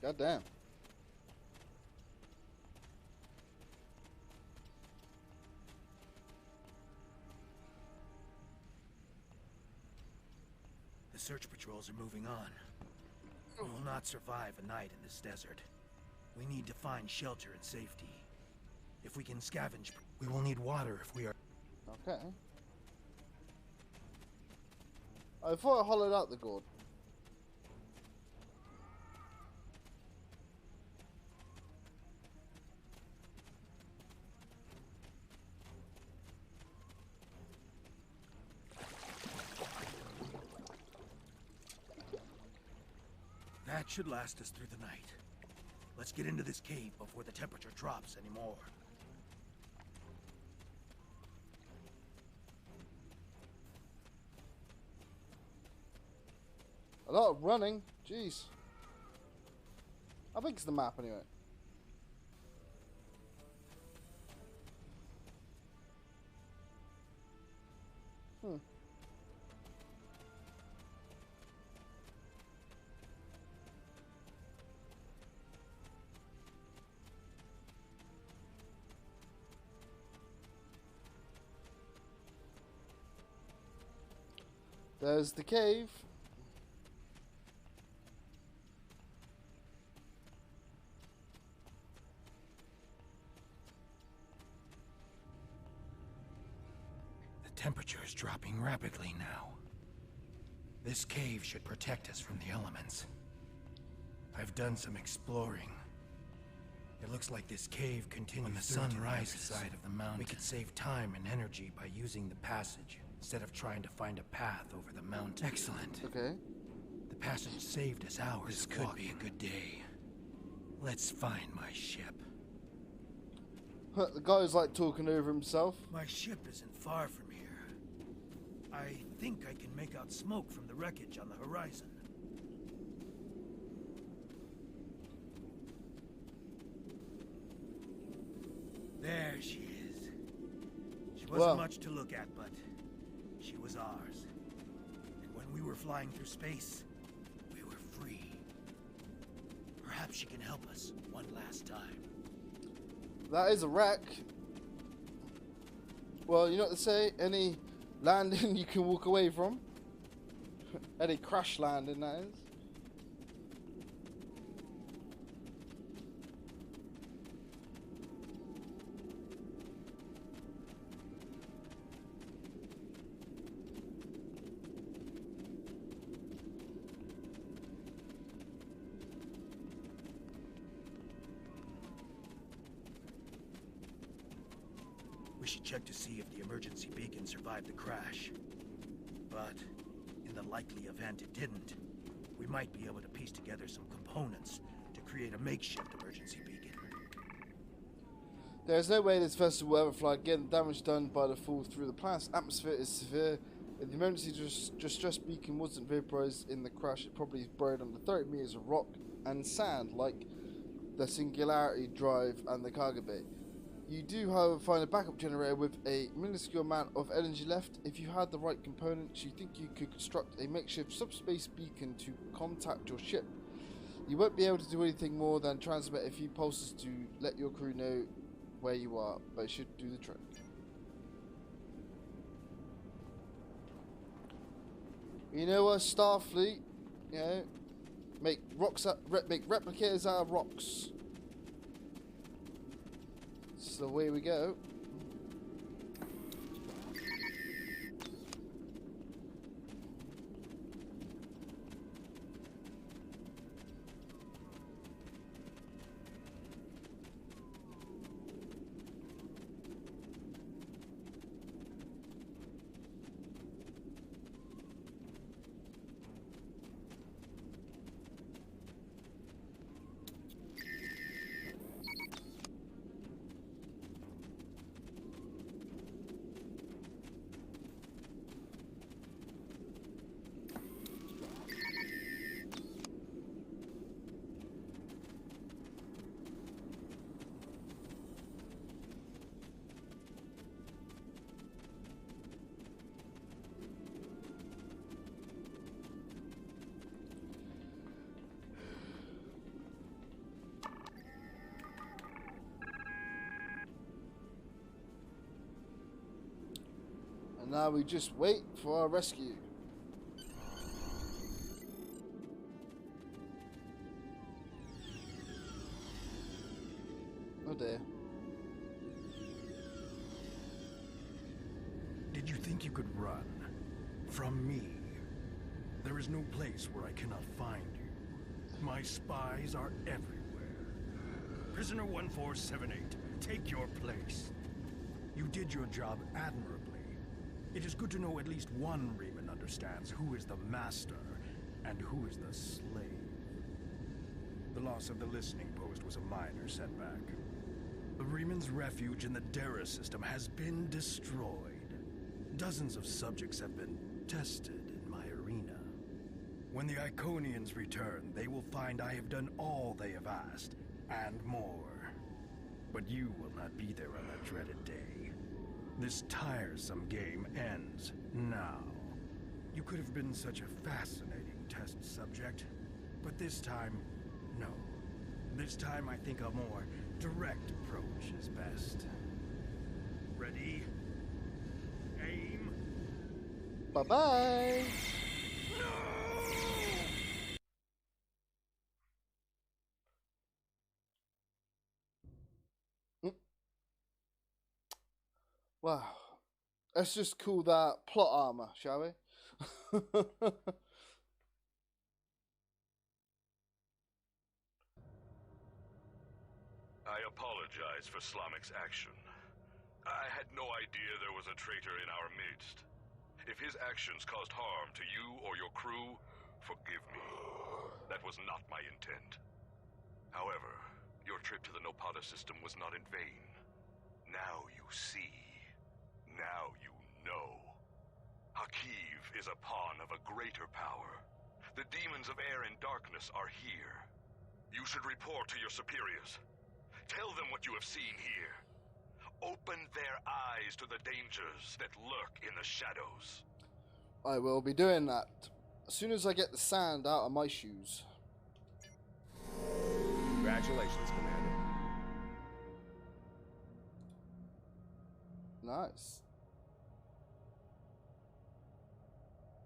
God damn. The search patrols are moving on. We will not survive a night in this desert. We need to find shelter and safety. If we can scavenge, we will need water if we are... Okay. I thought I hollowed out the gourd. That should last us through the night. Let's get into this cave before the temperature drops anymore. A lot of running. Jeez. How big's the map anyway? There's the cave. The temperature is dropping rapidly now. This cave should protect us from the elements. I've done some exploring. It looks like this cave continues when the sun rises. Side of the mountain. We could save time and energy by using the passage instead of trying to find a path over the mountain. Excellent. Okay. The passage saved us hours. This could be a good day. Let's find my ship. The guy's like talking over himself. My ship isn't far from here. I think I can make out smoke from the wreckage on the horizon. There she is. She wasn't much to look at, but she was ours. And when we were flying through space, we were free. Perhaps she can help us one last time. That is a wreck. Well, you know what they say, any landing you can walk away from. Any crash landing, that is. We should check to see if the emergency beacon survived the crash. But in the likely event it didn't, we might be able to piece together some components to create a makeshift emergency beacon. There is no way this vessel will ever fly again. The damage done by the fall through the planet's atmosphere is severe. If the emergency distress beacon wasn't vaporized in the crash, it probably is buried under 30 meters of rock and sand, like the Singularity Drive and the cargo bay. You do, however, find a backup generator with a minuscule amount of energy left. If you had the right components, you think you could construct a makeshift subspace beacon to contact your ship. You won't be able to do anything more than transmit a few pulses to let your crew know where you are, but it should do the trick. You know what, Starfleet, you know, make replicators out of rocks. So away we go. And now we just wait for our rescue. Oh dear. Did you think you could run from me? There is no place where I cannot find you. My spies are everywhere. Prisoner 1478, take your place. You did your job admirably. It is good to know at least one Reman understands who is the master and who is the slave. The loss of the listening post was a minor setback. The Reman's refuge in the Dara system has been destroyed. Dozens of subjects have been tested in my arena. When the Iconians return, they will find I have done all they have asked, and more. But you will not be there on that dreaded day. This tiresome game ends now. You could have been such a fascinating test subject, but this time, no. This time I think a more direct approach is best. Ready? Aim. Bye-bye. Wow. Let's just call that plot armor, shall we? I apologize for Slamic's action. I had no idea there was a traitor in our midst. If his actions caused harm to you or your crew, forgive me. That was not my intent. However, your trip to the Nopata system was not in vain. Now you see. Now you know. Hakiv is a pawn of a greater power. The demons of air and darkness are here. You should report to your superiors. Tell them what you have seen here. Open their eyes to the dangers that lurk in the shadows. I will be doing that as soon as I get the sand out of my shoes. Congratulations, Commander. Nice.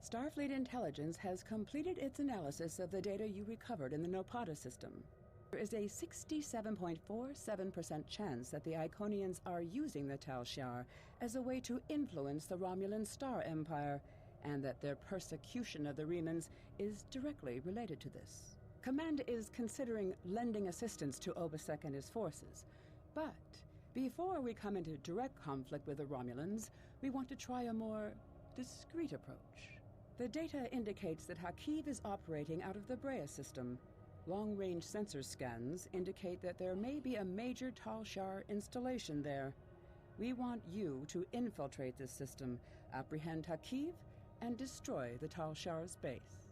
Starfleet Intelligence has completed its analysis of the data you recovered in the Nopata system. There is a 67.47% chance that the Iconians are using the Tal Shiar as a way to influence the Romulan Star Empire, and that their persecution of the Remans is directly related to this. Command is considering lending assistance to Obasek and his forces, but before we come into direct conflict with the Romulans, we want to try a more discreet approach. The data indicates that Hakiv is operating out of the Brea system. Long-range sensor scans indicate that there may be a major Tal Shiar installation there. We want you to infiltrate this system, apprehend Hakiv, and destroy the Tal Shiar's base.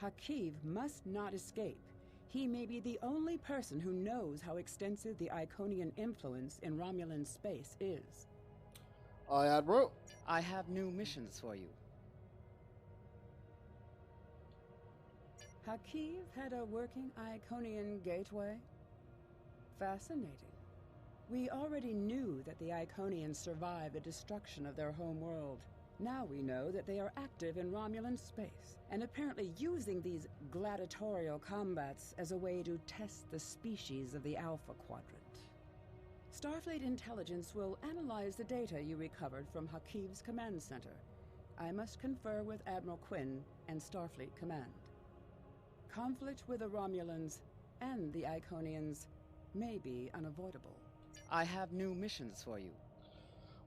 Hakiv must not escape. He may be the only person who knows how extensive the Iconian influence in Romulan space is. Aye, Admiral. I have new missions for you. Hakiv had a working Iconian gateway? Fascinating. We already knew that the Iconians survived the destruction of their home world. Now we know that they are active in Romulan space, and apparently using these gladiatorial combats as a way to test the species of the Alpha Quadrant. Starfleet Intelligence will analyze the data you recovered from Hakiv's command center. I must confer with Admiral Quinn and Starfleet Command. Conflict with the Romulans and the Iconians may be unavoidable. I have new missions for you.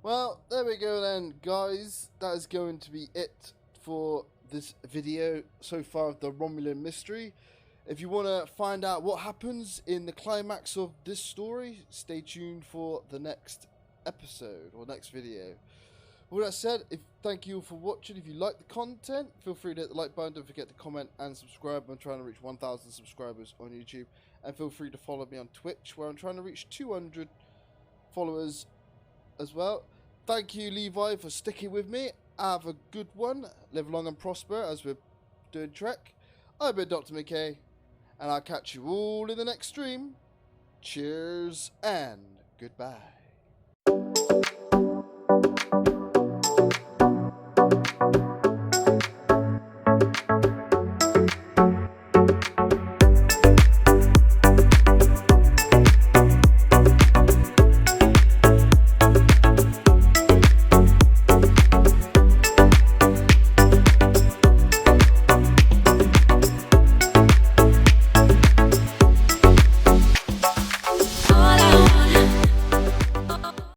Well, there we go then, guys. That is going to be it for this video so far of the Romulan mystery. If you want to find out what happens in the climax of this story, stay tuned for the next episode or next video. With that said, thank you for watching. If you like the content, feel free to hit the like button. Don't forget to comment and subscribe. I'm trying to reach 1,000 subscribers on YouTube. And feel free to follow me on Twitch, where I'm trying to reach 200 followers as well. Thank you, Levi, for sticking with me. Have a good one. Live long and prosper as we're doing Trek. I've been Dr. McKay, and I'll catch you all in the next stream. Cheers and goodbye.